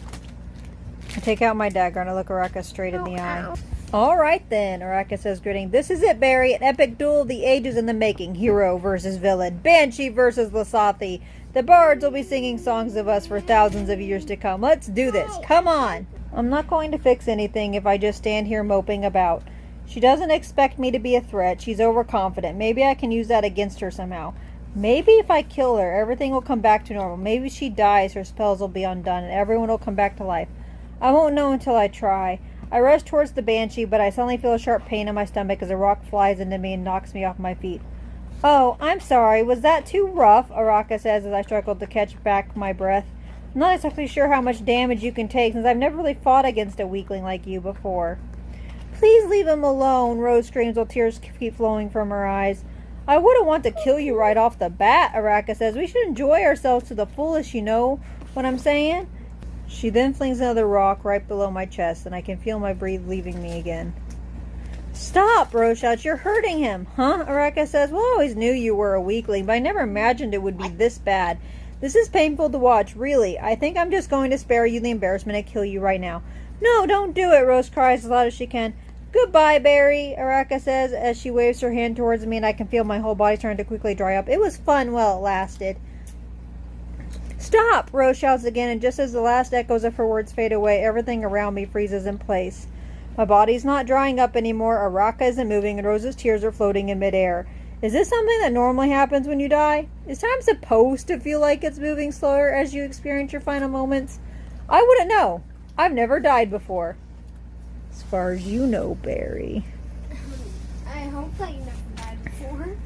I take out my dagger and I look Araka straight in the eye. Alright then, Araka says, grinning. This is it, Barry. An epic duel of the ages in the making. Hero versus villain. Banshee versus Lasathi. The bards will be singing songs of us for thousands of years to come. Let's do this. Come on. I'm not going to fix anything if I just stand here moping about. She doesn't expect me to be a threat. She's overconfident. Maybe I can use that against her somehow. Maybe if I kill her, everything will come back to normal. Maybe she dies, her spells will be undone, and everyone will come back to life. I won't know until I try. I rush towards the Banshee, but I suddenly feel a sharp pain in my stomach as a rock flies into me and knocks me off my feet. Oh, I'm sorry. Was that too rough? Araka says as I struggle to catch back my breath. I'm not exactly sure how much damage you can take since I've never really fought against a weakling like you before. Please leave him alone, Rose screams while tears keep flowing from her eyes. I wouldn't want to kill you right off the bat, Araka says. We should enjoy ourselves to the fullest, you know what I'm saying? She then flings another rock right below my chest, and I can feel my breath leaving me again. Stop, Rose shouts. You're hurting him. Huh? Araka says. Well, I always knew you were a weakling, but I never imagined it would be this bad. This is painful to watch, really. I think I'm just going to spare you the embarrassment and kill you right now. No, don't do it, Rose cries as loud as she can. Goodbye, Barry, Araka says as she waves her hand towards me, and I can feel my whole body starting to quickly dry up. It was fun while it lasted. Stop, Rose shouts again, and just as the last echoes of her words fade away, everything around me freezes in place. My body's not drying up anymore, Araka isn't moving, and Rose's tears are floating in midair. Is this something that normally happens when you die? Is time supposed to feel like it's moving slower as you experience your final moments? I wouldn't know. I've never died before. As far as you know, Barry. I hope that you never died before.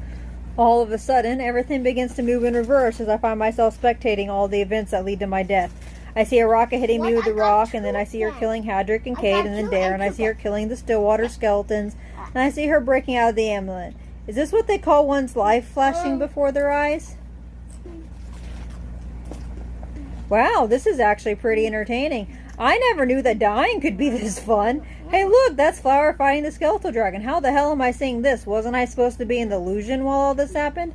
All of a sudden, everything begins to move in reverse as I find myself spectating all the events that lead to my death. I see Araka hitting me with the rock, and then I see her killing Hadrick and Cade, and then Dare, and I see her killing the Stillwater skeletons, and I see her breaking out of the amulet. Is this what they call one's life flashing before their eyes? Wow, this is actually pretty entertaining. I never knew that dying could be this fun. Hey, look, that's Flower fighting the skeletal dragon. How the hell am I seeing this? Wasn't I supposed to be in the illusion while all this happened?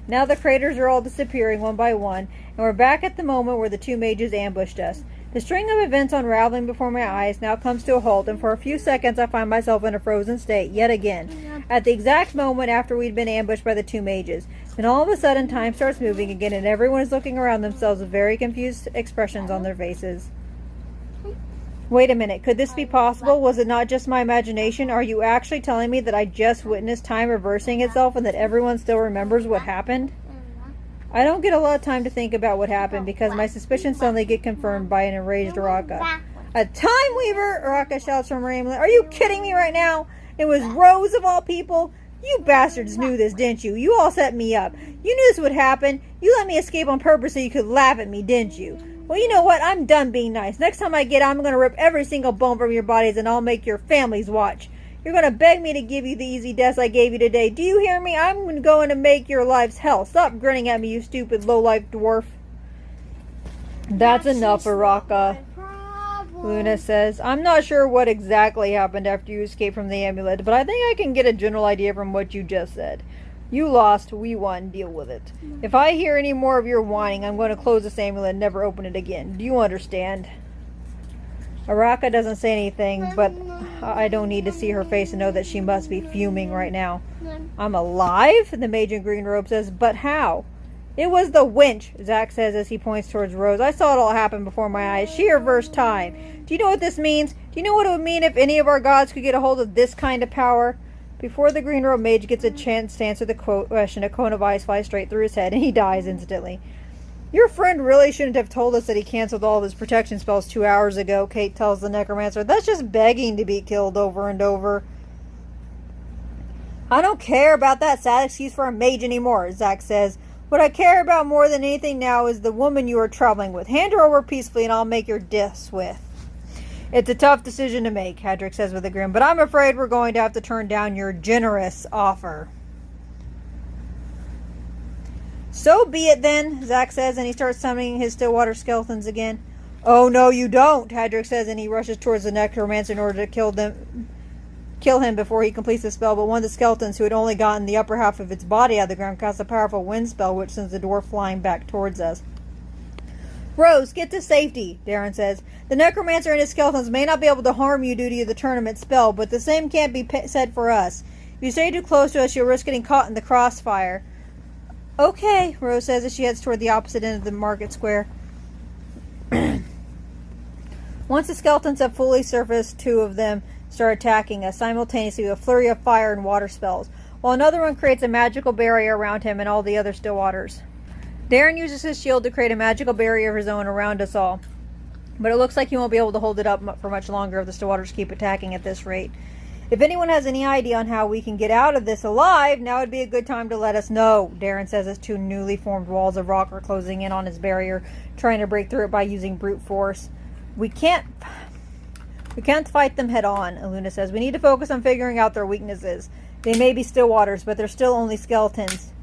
Now the craters are all disappearing one by one, and we're back at the moment where the two mages ambushed us. The string of events unraveling before my eyes now comes to a halt, and for a few seconds I find myself in a frozen state, yet again, at the exact moment after we'd been ambushed by the two mages. Then all of a sudden time starts moving again, and everyone is looking around themselves with very confused expressions on their faces. Wait a minute, could this be possible? Was it not just my imagination? Are you actually telling me that I just witnessed time reversing itself and that everyone still remembers what happened? I don't get a lot of time to think about what happened because my suspicions suddenly get confirmed by an enraged Araka. A time weaver! Araka shouts from her amulet. Are you kidding me right now? It was Rose of all people? You bastards knew this, didn't you? You all set me up. You knew this would happen. You let me escape on purpose so you could laugh at me, didn't you? Well, you know what? I'm done being nice. Next time I get out, I'm going to rip every single bone from your bodies and I'll make your families watch. You're going to beg me to give you the easy deaths I gave you today. Do you hear me? I'm going to make your lives hell. Stop grinning at me, you stupid low-life dwarf. That's enough, Araka, Luna says. I'm not sure what exactly happened after you escaped from the amulet, but I think I can get a general idea from what you just said. You lost, we won, deal with it. If I hear any more of your whining, I'm going to close this amulet and never open it again. Do you understand? Araka doesn't say anything, but I don't need to see her face to know that she must be fuming right now. I'm alive? The mage in green robe says, but how? It was the winch, Zack says as he points towards Rose. I saw it all happen before my eyes. She reversed time. Do you know what this means? Do you know what it would mean if any of our gods could get a hold of this kind of power? Before the green robe mage gets a chance to answer the question, a cone of ice flies straight through his head, and he dies instantly. Your friend really shouldn't have told us that he canceled all of his protection spells 2 hours ago, Kate tells the necromancer. That's just begging to be killed over and over. I don't care about that sad excuse for a mage anymore, Zack says. What I care about more than anything now is the woman you are traveling with. Hand her over peacefully and I'll make your deaths with. It's a tough decision to make, Hadrick says with a grin, but I'm afraid we're going to have to turn down your generous offer. So be it then, Zack says, and he starts summoning his Stillwater skeletons again. Oh, no, you don't, Hadrick says, and he rushes towards the necromancer in order to kill him before he completes the spell, but one of the skeletons, who had only gotten the upper half of its body out of the ground, casts a powerful wind spell, which sends the dwarf flying back towards us. Rose, get to safety, Darren says. The necromancer and his skeletons may not be able to harm you due to the tournament spell, but the same can't be said for us. If you stay too close to us, you'll risk getting caught in the crossfire. Okay, Rose says as she heads toward the opposite end of the market square. Once the skeletons have fully surfaced, 2 of them start attacking us simultaneously with a flurry of fire and water spells, while another one creates a magical barrier around him and all the other Stillwaters. Darren uses his shield to create a magical barrier of his own around us all, but it looks like he won't be able to hold it up for much longer if the Stillwaters keep attacking at this rate. If anyone has any idea on how we can get out of this alive, now would be a good time to let us know, Darren says as 2 newly formed walls of rock are closing in on his barrier, trying to break through it by using brute force. We can't fight them head on, Aluna says. We need to focus on figuring out their weaknesses. They may be Stillwaters, but they're still only skeletons.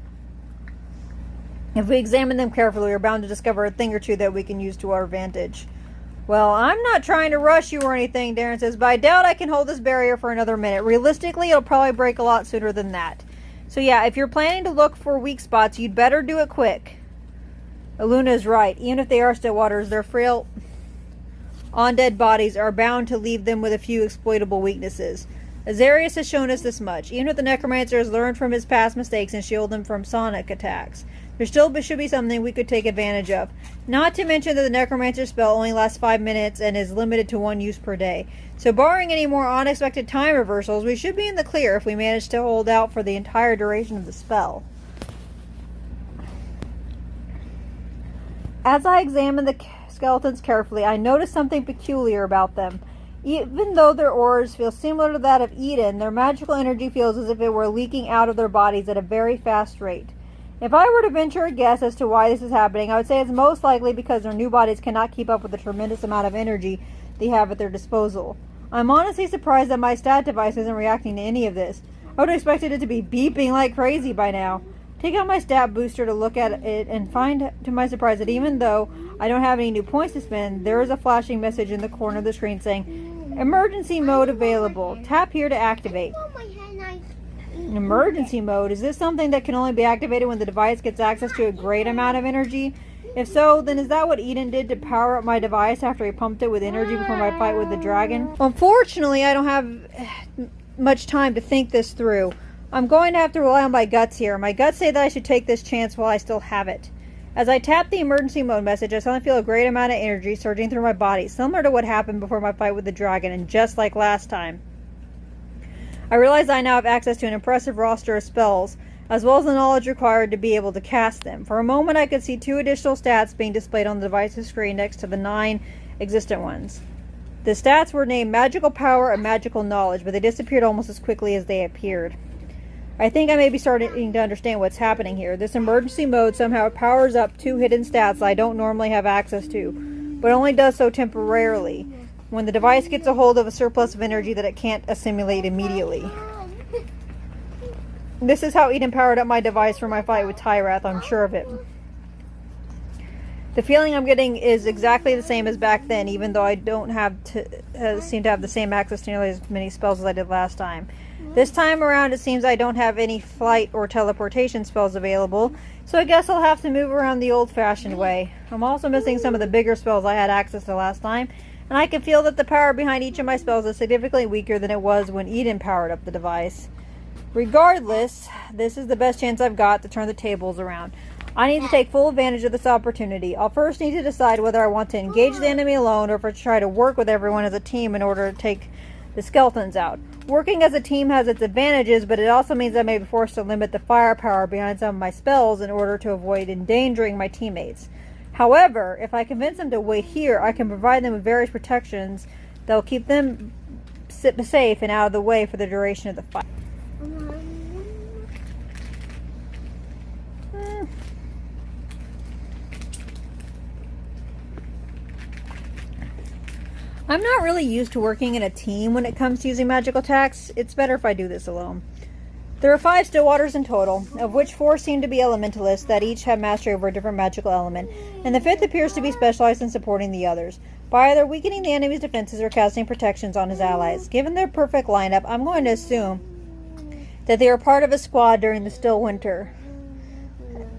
If we examine them carefully, we're bound to discover a thing or two that we can use to our advantage. Well, I'm not trying to rush you or anything, Darren says, but I doubt I can hold this barrier for another minute. Realistically, it'll probably break a lot sooner than that. So yeah, if you're planning to look for weak spots, you'd better do it quick. Aluna is right. Even if they are Stillwaters, their frail undead bodies are bound to leave them with a few exploitable weaknesses. Azarius has shown us this much. Even if the necromancer has learned from his past mistakes and shielded them from sonic attacks, there still should be something we could take advantage of. Not to mention that the necromancer spell only lasts 5 minutes and is limited to 1 use per day. So barring any more unexpected time reversals, we should be in the clear if we manage to hold out for the entire duration of the spell. As I examine the skeletons carefully, I notice something peculiar about them. Even though their auras feel similar to that of Eden, their magical energy feels as if it were leaking out of their bodies at a very fast rate. If I were to venture a guess as to why this is happening, I would say it's most likely because their new bodies cannot keep up with the tremendous amount of energy they have at their disposal. I'm honestly surprised that my stat device isn't reacting to any of this. I would have expected it to be beeping like crazy by now. Take out my stat booster to look at it and find to my surprise that even though I don't have any new points to spend, there is a flashing message in the corner of the screen saying, "Emergency mode available. Tap here to activate." Emergency mode? Is this something that can only be activated when the device gets access to a great amount of energy? If so, then is that what Eden did to power up my device after he pumped it with energy before my fight with the dragon? Unfortunately, I don't have much time to think this through. I'm going to have to rely on my guts here. My guts say that I should take this chance while I still have it. As I tap the emergency mode message, I suddenly feel a great amount of energy surging through my body, similar to what happened before my fight with the dragon, and just like last time. I realize I now have access to an impressive roster of spells, as well as the knowledge required to be able to cast them. For a moment, I could see 2 additional stats being displayed on the device's screen next to the 9 existent ones. The stats were named Magical Power and Magical Knowledge, but they disappeared almost as quickly as they appeared. I think I may be starting to understand what's happening here. This emergency mode somehow powers up 2 hidden stats I don't normally have access to, but only does so temporarily, when the device gets a hold of a surplus of energy that it can't assimilate immediately. This is how Eden powered up my device for my fight with Tyrath, I'm sure of it. The feeling I'm getting is exactly the same as back then, even though I don't seem to have the same access to nearly as many spells as I did last time. This time around, it seems I don't have any flight or teleportation spells available, so I guess I'll have to move around the old-fashioned way. I'm also missing some of the bigger spells I had access to last time, and I can feel that the power behind each of my spells is significantly weaker than it was when Eden powered up the device. Regardless, this is the best chance I've got to turn the tables around. I need to take full advantage of this opportunity. I'll first need to decide whether I want to engage the enemy alone or if I try to work with everyone as a team in order to take the skeletons out. Working as a team has its advantages, but it also means I may be forced to limit the firepower behind some of my spells in order to avoid endangering my teammates. However, if I convince them to wait here, I can provide them with various protections that will keep them safe and out of the way for the duration of the fight. I'm not really used to working in a team when it comes to using magical attacks. It's better if I do this alone. There are 5 Stillwaters in total, of which 4 seem to be elementalists that each have mastery over a different magical element, and the 5th appears to be specialized in supporting the others, by either weakening the enemy's defenses or casting protections on his allies. Given their perfect lineup, I'm going to assume that they are part of a squad during the still winter,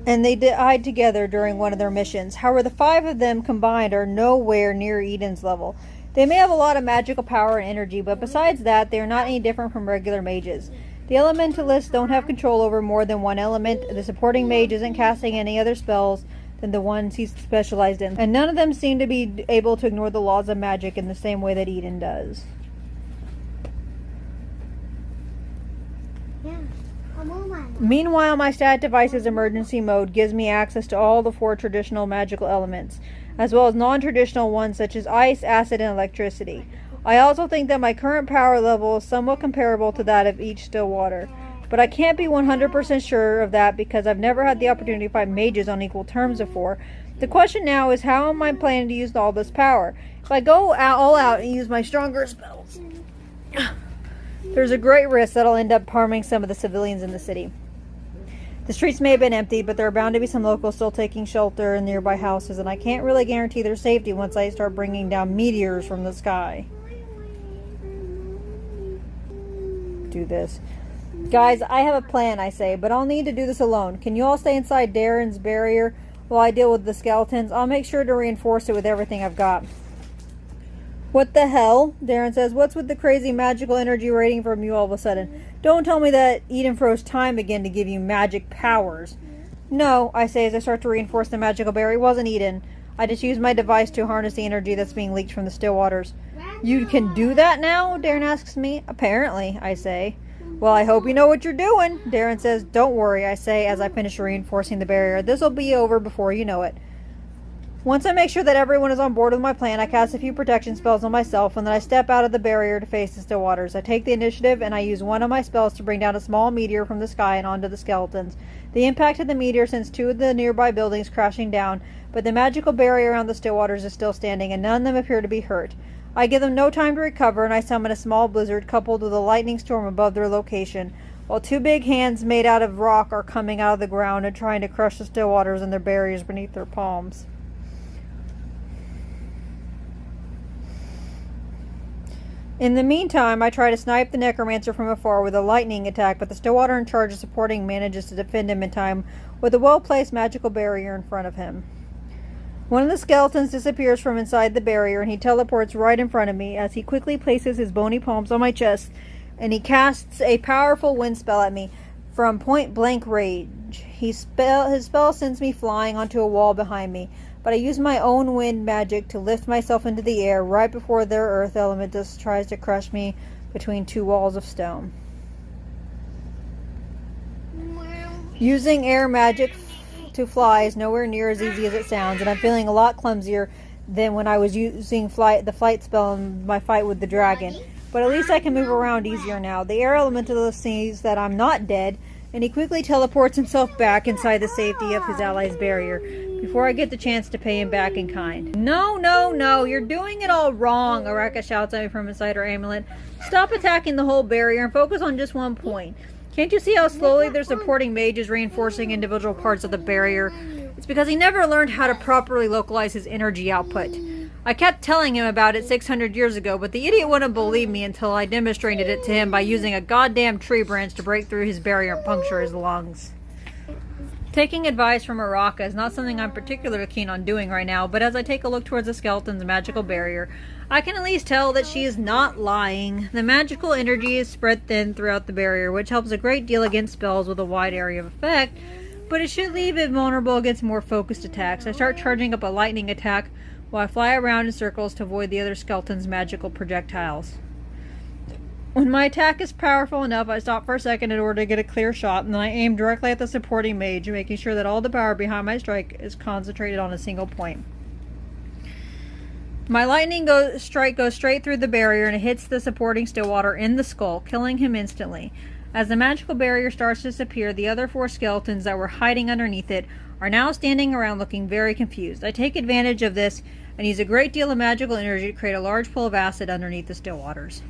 and they died together during one of their missions. However, the 5 of them combined are nowhere near Eden's level. They may have a lot of magical power and energy, but besides that, they are not any different from regular mages. The elementalists don't have control over more than one element. The supporting mage isn't casting any other spells than the ones he's specialized in, and none of them seem to be able to ignore the laws of magic in the same way that Eden does. Meanwhile, my stat device's emergency mode gives me access to all the 4 traditional magical elements, as well as non-traditional ones such as ice, acid, and electricity. I also think that my current power level is somewhat comparable to that of each Stillwater, but I can't be 100% sure of that because I've never had the opportunity to fight mages on equal terms before. The question now is, how am I planning to use all this power? If I go all out and use my stronger spells, there's a great risk that I'll end up harming some of the civilians in the city. The streets may have been emptied, but there are bound to be some locals still taking shelter in nearby houses, and I can't really guarantee their safety once I start bringing down meteors from the sky. Do this. Guys, I have a plan, I say, but I'll need to do this alone. Can you all stay inside Darren's barrier while I deal with the skeletons? I'll make sure to reinforce it with everything I've got. What the hell? Darren says. What's with the crazy magical energy rating from you all of a sudden? Don't tell me that Eden froze time again to give you magic powers. No, I say as I start to reinforce the magical barrier. It wasn't Eden. I just used my device to harness the energy that's being leaked from the still waters. You can do that now? Darren asks me. Apparently, I say. Well, I hope you know what you're doing. Darren says. Don't worry, I say as I finish reinforcing the barrier. This'll be over before you know it. Once I make sure that everyone is on board with my plan, I cast a few protection spells on myself, and then I step out of the barrier to face the still waters. I take the initiative, and I use one of my spells to bring down a small meteor from the sky and onto the skeletons. The impact of the meteor sends 2 of the nearby buildings crashing down, but the magical barrier around the still waters is still standing, and none of them appear to be hurt. I give them no time to recover, and I summon a small blizzard coupled with a lightning storm above their location, while 2 big hands made out of rock are coming out of the ground and trying to crush the still waters and their barriers beneath their palms. In the meantime, I try to snipe the necromancer from afar with a lightning attack, but the Stillwater in charge of supporting manages to defend him in time with a well-placed magical barrier in front of him. One of the skeletons disappears from inside the barrier, and he teleports right in front of me as he quickly places his bony palms on my chest, and he casts a powerful wind spell at me from point-blank range. His spell sends me flying onto a wall behind me, but I use my own wind magic to lift myself into the air right before their earth elementus tries to crush me between 2 walls of stone. Using air magic to fly is nowhere near as easy as it sounds, and I'm feeling a lot clumsier than when I was using the flight spell in my fight with the dragon. But at least I can move around easier now. The air elementalist sees that I'm not dead, and he quickly teleports himself back inside the safety of his ally's barrier before I get the chance to pay him back in kind. No, no, no, you're doing it all wrong, Araka shouts at me from inside her amulet. Stop attacking the whole barrier and focus on just one point. Can't you see how slowly their supporting mage is reinforcing individual parts of the barrier? It's because he never learned how to properly localize his energy output. I kept telling him about it 600 years ago, but the idiot wouldn't believe me until I demonstrated it to him by using a goddamn tree branch to break through his barrier and puncture his lungs. Taking advice from Araka is not something I'm particularly keen on doing right now, but as I take a look towards the skeleton's magical barrier, I can at least tell that she is not lying. The magical energy is spread thin throughout the barrier, which helps a great deal against spells with a wide area of effect, but it should leave it vulnerable against more focused attacks. I start charging up a lightning attack while I fly around in circles to avoid the other skeleton's magical projectiles. When my attack is powerful enough, I stop for a second in order to get a clear shot, and then I aim directly at the supporting mage, making sure that all the power behind my strike is concentrated on a single point. My lightning strike goes straight through the barrier and it hits the supporting Stillwater in the skull, killing him instantly. As the magical barrier starts to disappear, the other 4 skeletons that were hiding underneath it are now standing around looking very confused. I take advantage of this and use a great deal of magical energy to create a large pool of acid underneath the Stillwaters.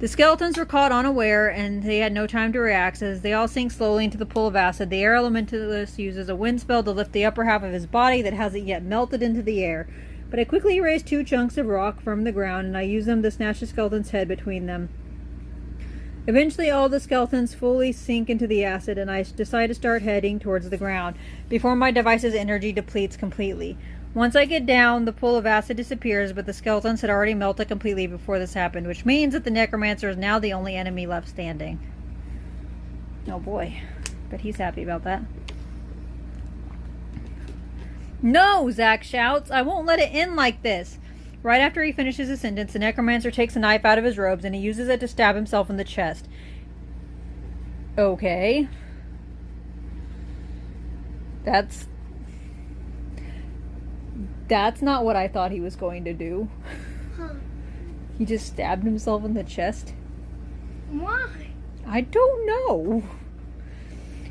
The skeletons were caught unaware, and they had no time to react. As they all sink slowly into the pool of acid, the air elementalist uses a wind spell to lift the upper half of his body that hasn't yet melted into the air. But I quickly erase 2 chunks of rock from the ground, and I use them to snatch the skeleton's head between them. Eventually, all the skeletons fully sink into the acid, and I decide to start heading towards the ground before my device's energy depletes completely. Once I get down, the pool of acid disappears, but the skeletons had already melted completely before this happened, which means that the necromancer is now the only enemy left standing. Oh boy, but he's happy about that. No, Zack shouts. I won't let it end like this. Right after he finishes his sentence, the necromancer takes a knife out of his robes and he uses it to stab himself in the chest. Okay. That's not what I thought he was going to do. Huh. He just stabbed himself in the chest. Why? I don't know.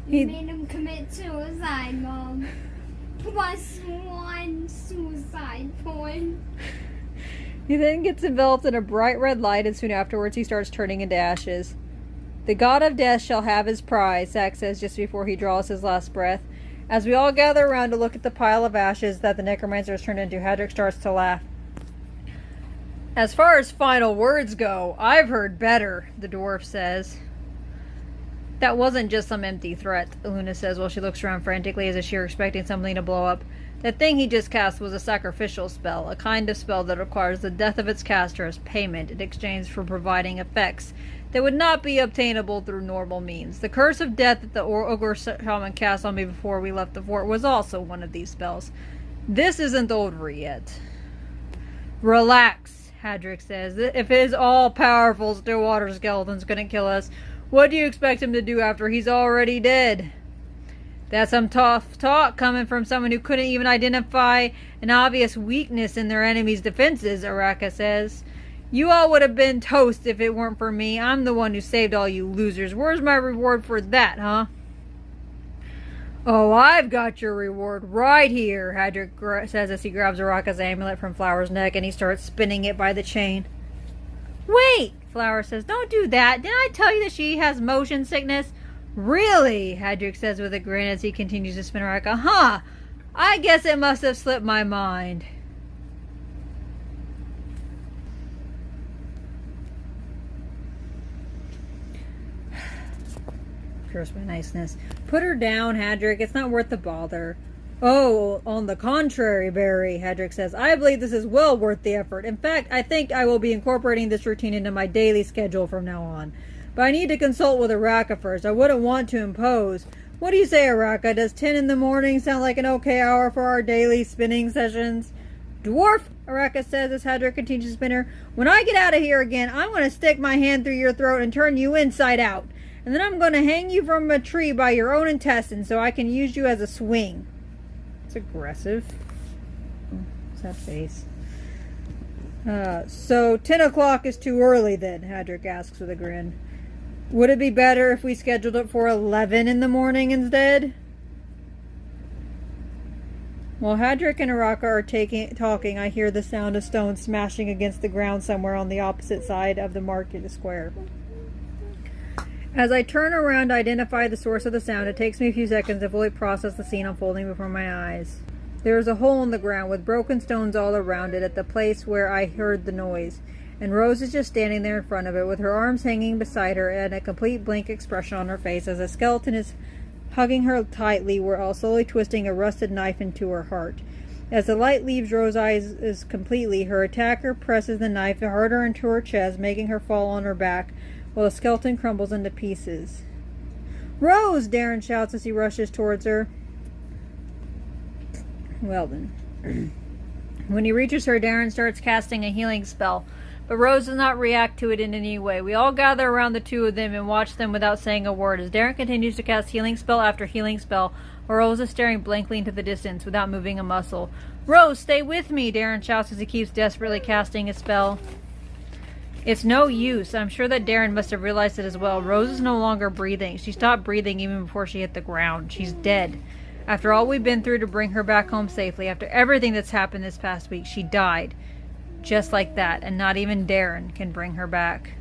You made him commit suicide, Mom. +1 suicide point. He then gets enveloped in a bright red light, and soon afterwards he starts turning into ashes. The god of death shall have his prize, Zack says just before he draws his last breath. As we all gather around to look at the pile of ashes that the necromancer has turned into, Hadrick starts to laugh. As far as final words go, I've heard better, the dwarf says. That wasn't just some empty threat, Luna says while she looks around frantically as if she were expecting something to blow up. That thing he just cast was a sacrificial spell, a kind of spell that requires the death of its caster as payment in exchange for providing effects that would not be obtainable through normal means. The curse of death that the ogre shaman cast on me before we left the fort was also one of these spells. This isn't over yet. Relax, Hadrick says. If his all-powerful Stillwater skeleton's gonna kill us, what do you expect him to do after he's already dead? That's some tough talk coming from someone who couldn't even identify an obvious weakness in their enemy's defenses, Araka says. You all would have been toast if it weren't for me. I'm the one who saved all you losers. Where's my reward for that, huh? Oh, I've got your reward right here, Hadrick says as he grabs Araka's amulet from Flower's neck and he starts spinning it by the chain. Wait, Flower says, don't do that. Didn't I tell you that she has motion sickness? Really? Hadrick says with a grin as he continues to spin Araka. Huh. I guess it must have slipped my mind. Curse my niceness. Put her down, Hadrick. It's not worth the bother. Oh, on the contrary, Barry, Hadrick says, I believe this is well worth the effort. In fact, I think I will be incorporating this routine into my daily schedule from now on. But I need to consult with Araka first. I wouldn't want to impose. What do you say, Araka? Does 10 in the morning sound like an okay hour for our daily spinning sessions? Dwarf, Araka says as Hadrick continues to spin her, when I get out of here again, I'm going to stick my hand through your throat and turn you inside out. And then I'm going to hang you from a tree by your own intestines so I can use you as a swing. It's aggressive. What's that face? So 10 o'clock is too early then, Hadrick asks with a grin. Would it be better if we scheduled it for 11 in the morning instead? While Hadrick and Araka are talking, I hear the sound of stones smashing against the ground somewhere on the opposite side of the market square. As I turn around to identify the source of the sound, it takes me a few seconds to fully process the scene unfolding before my eyes. There is a hole in the ground with broken stones all around it at the place where I heard the noise, and Rose is just standing there in front of it with her arms hanging beside her and a complete blank expression on her face as a skeleton is hugging her tightly while slowly twisting a rusted knife into her heart. As the light leaves Rose's eyes completely, her attacker presses the knife harder into her chest, making her fall on her back, while the skeleton crumbles into pieces. "Rose!" Darren shouts as he rushes towards her. Well then. When he reaches her, Darren starts casting a healing spell, but Rose does not react to it in any way. We all gather around the two of them and watch them without saying a word as Darren continues to cast healing spell after healing spell, while Rose is staring blankly into the distance without moving a muscle. "Rose, stay with me!" Darren shouts as he keeps desperately casting his spell. It's no use. I'm sure that Darren must have realized it as well. Rose is no longer breathing. She stopped breathing even before she hit the ground. She's dead. After all we've been through to bring her back home safely, after everything that's happened this past week, she died. Just like that, and not even Darren can bring her back.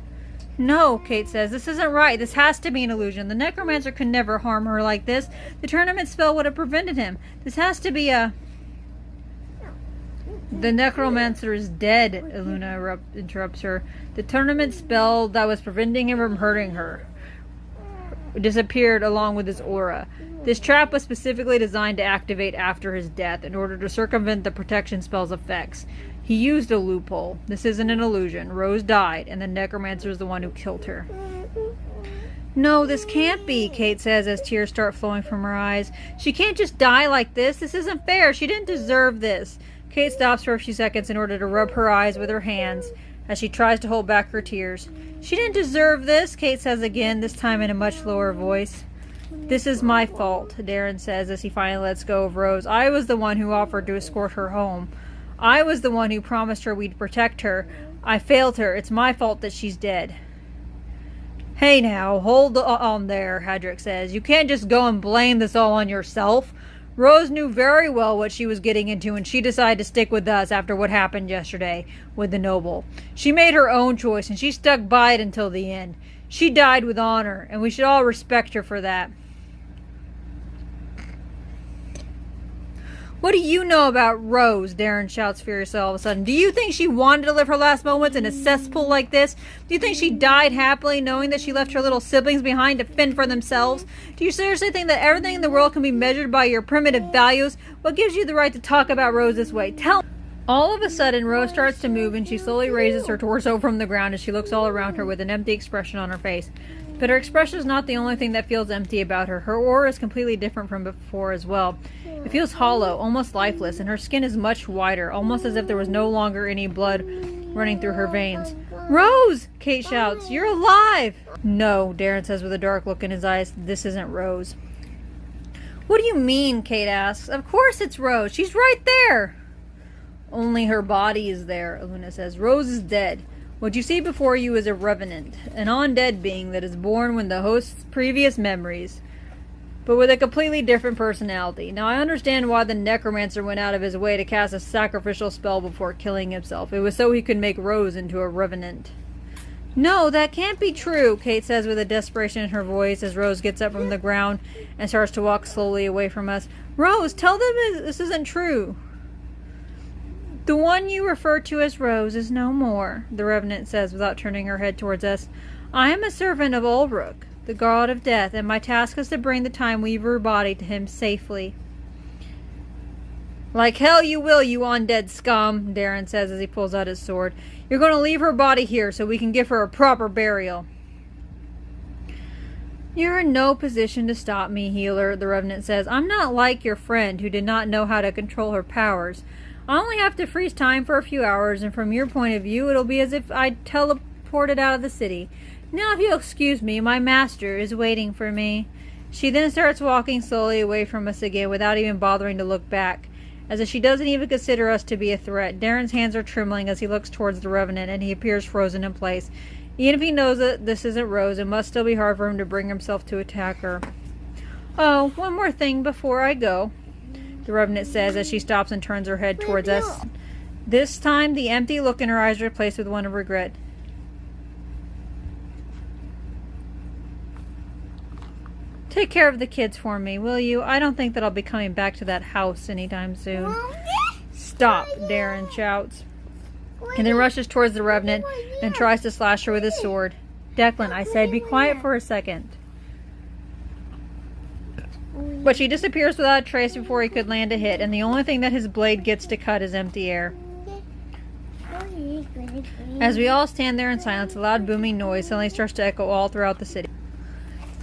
"No," Kate says, "this isn't right. This has to be an illusion. The necromancer could never harm her like this. The tournament spell would have prevented him. This has to be a..." "The necromancer is dead," Eluna interrupts her. "The tournament spell that was preventing him from hurting her disappeared along with his aura. This trap was specifically designed to activate after his death in order to circumvent the protection spell's effects. He used a loophole. This isn't an illusion. Rose died, and the necromancer is the one who killed her." "No, this can't be," Kate says as tears start flowing from her eyes. "She can't just die like this. This isn't fair. She didn't deserve this." Kate stops for a few seconds in order to rub her eyes with her hands as she tries to hold back her tears. "She didn't deserve this," Kate says again, this time in a much lower voice. "This is my fault," Darren says as he finally lets go of Rose. "I was the one who offered to escort her home. I was the one who promised her we'd protect her. I failed her. It's my fault that she's dead." "Hey now, hold on there," Hadrick says. "You can't just go and blame this all on yourself. Rose knew very well what she was getting into, and she decided to stick with us after what happened yesterday with the noble. She made her own choice, and she stuck by it until the end. She died with honor, and we should all respect her for that." "What do you know about Rose?" Darren shouts furiously all of a sudden. "Do you think she wanted to live her last moments in a cesspool like this? Do you think she died happily knowing that she left her little siblings behind to fend for themselves? Do you seriously think that everything in the world can be measured by your primitive values? What gives you the right to talk about Rose this way? Tell me." All of a sudden, Rose starts to move, and she slowly raises her torso from the ground as she looks all around her with an empty expression on her face. But her expression is not the only thing that feels empty about her. Her aura is completely different from before as well. It feels hollow, almost lifeless, and her skin is much whiter, almost as if there was no longer any blood running through her veins. "Rose!" Kate shouts. "You're alive!" "No," Darren says with a dark look in his eyes. "This isn't Rose." "What do you mean?" Kate asks. "Of course it's Rose. She's right there." "Only her body is there," Eluna says. "Rose is dead. What you see before you is a revenant, an undead being that is born with the host's previous memories, but with a completely different personality. Now, I understand why the necromancer went out of his way to cast a sacrificial spell before killing himself. It was so he could make Rose into a revenant." "No, that can't be true," Kate says with a desperation in her voice as Rose gets up from the ground and starts to walk slowly away from us. "Rose, tell them this isn't true." "The one you refer to as Rose is no more," the Revenant says without turning her head towards us. "I am a servant of Ulrich, the god of death, and my task is to bring the Time Weaver body to him safely." "Like hell you will, you undead scum," Darren says as he pulls out his sword. "You're going to leave her body here so we can give her a proper burial." "You're in no position to stop me, healer," the Revenant says. "I'm not like your friend who did not know how to control her powers. I only have to freeze time for a few hours, and from your point of view, it'll be as if I'd teleported out of the city. Now, if you'll excuse me, my master is waiting for me." She then starts walking slowly away from us again without even bothering to look back, as if she doesn't even consider us to be a threat. Darren's hands are trembling as he looks towards the Revenant, and he appears frozen in place. Even if he knows that this isn't Rose, it must still be hard for him to bring himself to attack her. "Oh, one more thing before I go," the Revenant says as she stops and turns her head towards us. This time, the empty look in her eyes is replaced with one of regret. "Take care of the kids for me, will you? I don't think that I'll be coming back to that house anytime soon." "Stop," Darren shouts, and then rushes towards the Revenant and tries to slash her with his sword. "Declan," I said, "be quiet for a second." But she disappears without a trace before he could land a hit, and the only thing that his blade gets to cut is empty air. As we all stand there in silence, a loud booming noise suddenly starts to echo all throughout the city.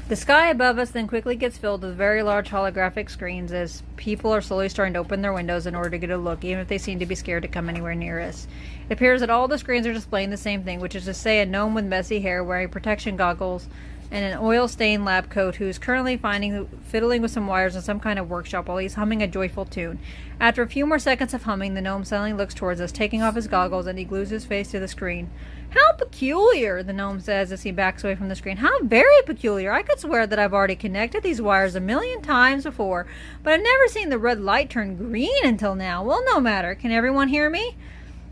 The sky above us then quickly gets filled with very large holographic screens as people are slowly starting to open their windows in order to get a look, even if they seem to be scared to come anywhere near us. It appears that all the screens are displaying the same thing, which is to say a gnome with messy hair wearing protection goggles and an oil-stained lab coat who is currently fiddling with some wires in some kind of workshop while he's humming a joyful tune. After a few more seconds of humming, the gnome suddenly looks towards us, taking off his goggles, and he glues his face to the screen. "How peculiar," the gnome says as he backs away from the screen. "How very peculiar. I could swear that I've already connected these wires 1,000,000 times before, but I've never seen the red light turn green until now. Well, no matter. Can everyone hear me?"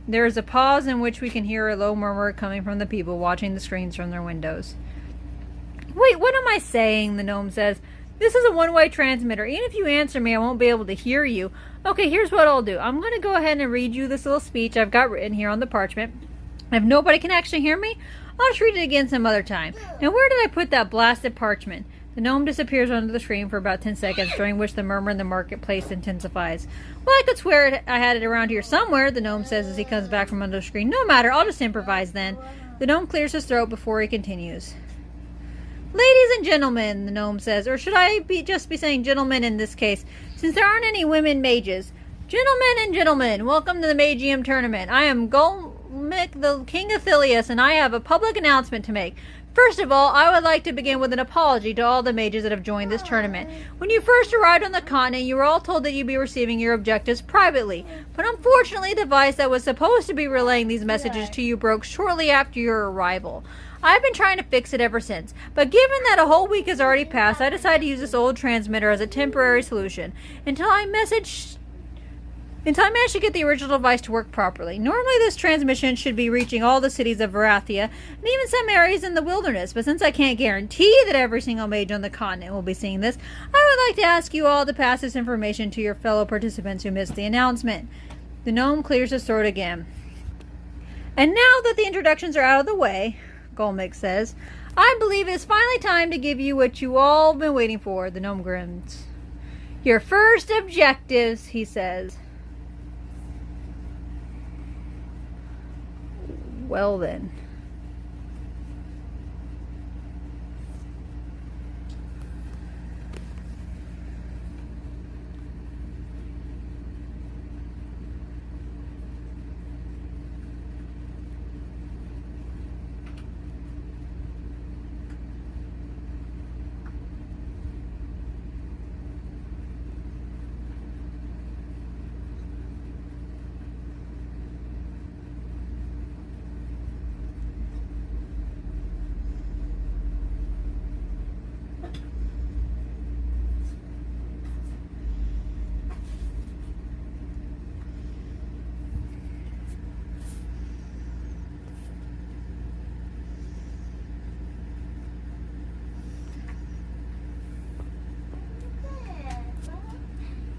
There is a pause in which we can hear a low murmur coming from the people watching the screens from their windows. "Wait, what am I saying?" the gnome says. "This is a one-way transmitter. Even if you answer me, I won't be able to hear you. Okay, here's what I'll do. I'm going to go ahead and read you this little speech I've got written here on the parchment. If nobody can actually hear me, I'll just read it again some other time. Now, where did I put that blasted parchment?" The gnome disappears under the screen for about 10 seconds, during which the murmur in the marketplace intensifies. "Well, I could swear I had it around here somewhere," the gnome says as he comes back from under the screen. "No matter, I'll just improvise then." The gnome clears his throat before he continues. "Ladies and gentlemen," the gnome says, or should I just be saying gentlemen in this case, since there aren't any women mages. "Gentlemen and gentlemen, welcome to the Magium tournament. I am Magk, the King of Thilius, and I have a public announcement to make. First of all, I would like to begin with an apology to all the mages that have joined this tournament. When you first arrived on the continent, you were all told that you'd be receiving your objectives privately. But unfortunately, the device that was supposed to be relaying these messages to you broke shortly after your arrival. I've been trying to fix it ever since, but given that a whole week has already passed, I decided to use this old transmitter as a temporary solution until I managed to get the original device to work properly. Normally this transmission should be reaching all the cities of Varathia and even some areas in the wilderness, but since I can't guarantee that every single mage on the continent will be seeing this, I would like to ask you all to pass this information to your fellow participants who missed the announcement." The gnome clears his throat again. "And now that the introductions are out of the way," Magk says, "I believe it is finally time to give you what you all have been waiting for." The gnome grins. "Your first objectives," he says. Well then.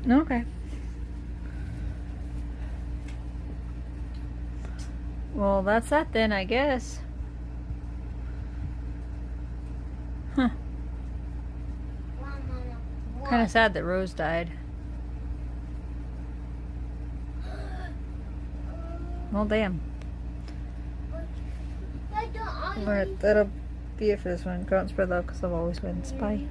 Okay. Well, that's that then, I guess. Huh. Kind of sad that Rose died. Well, damn. Alright, that'll be it for this one. Go out and spread love because I've always wins. Bye.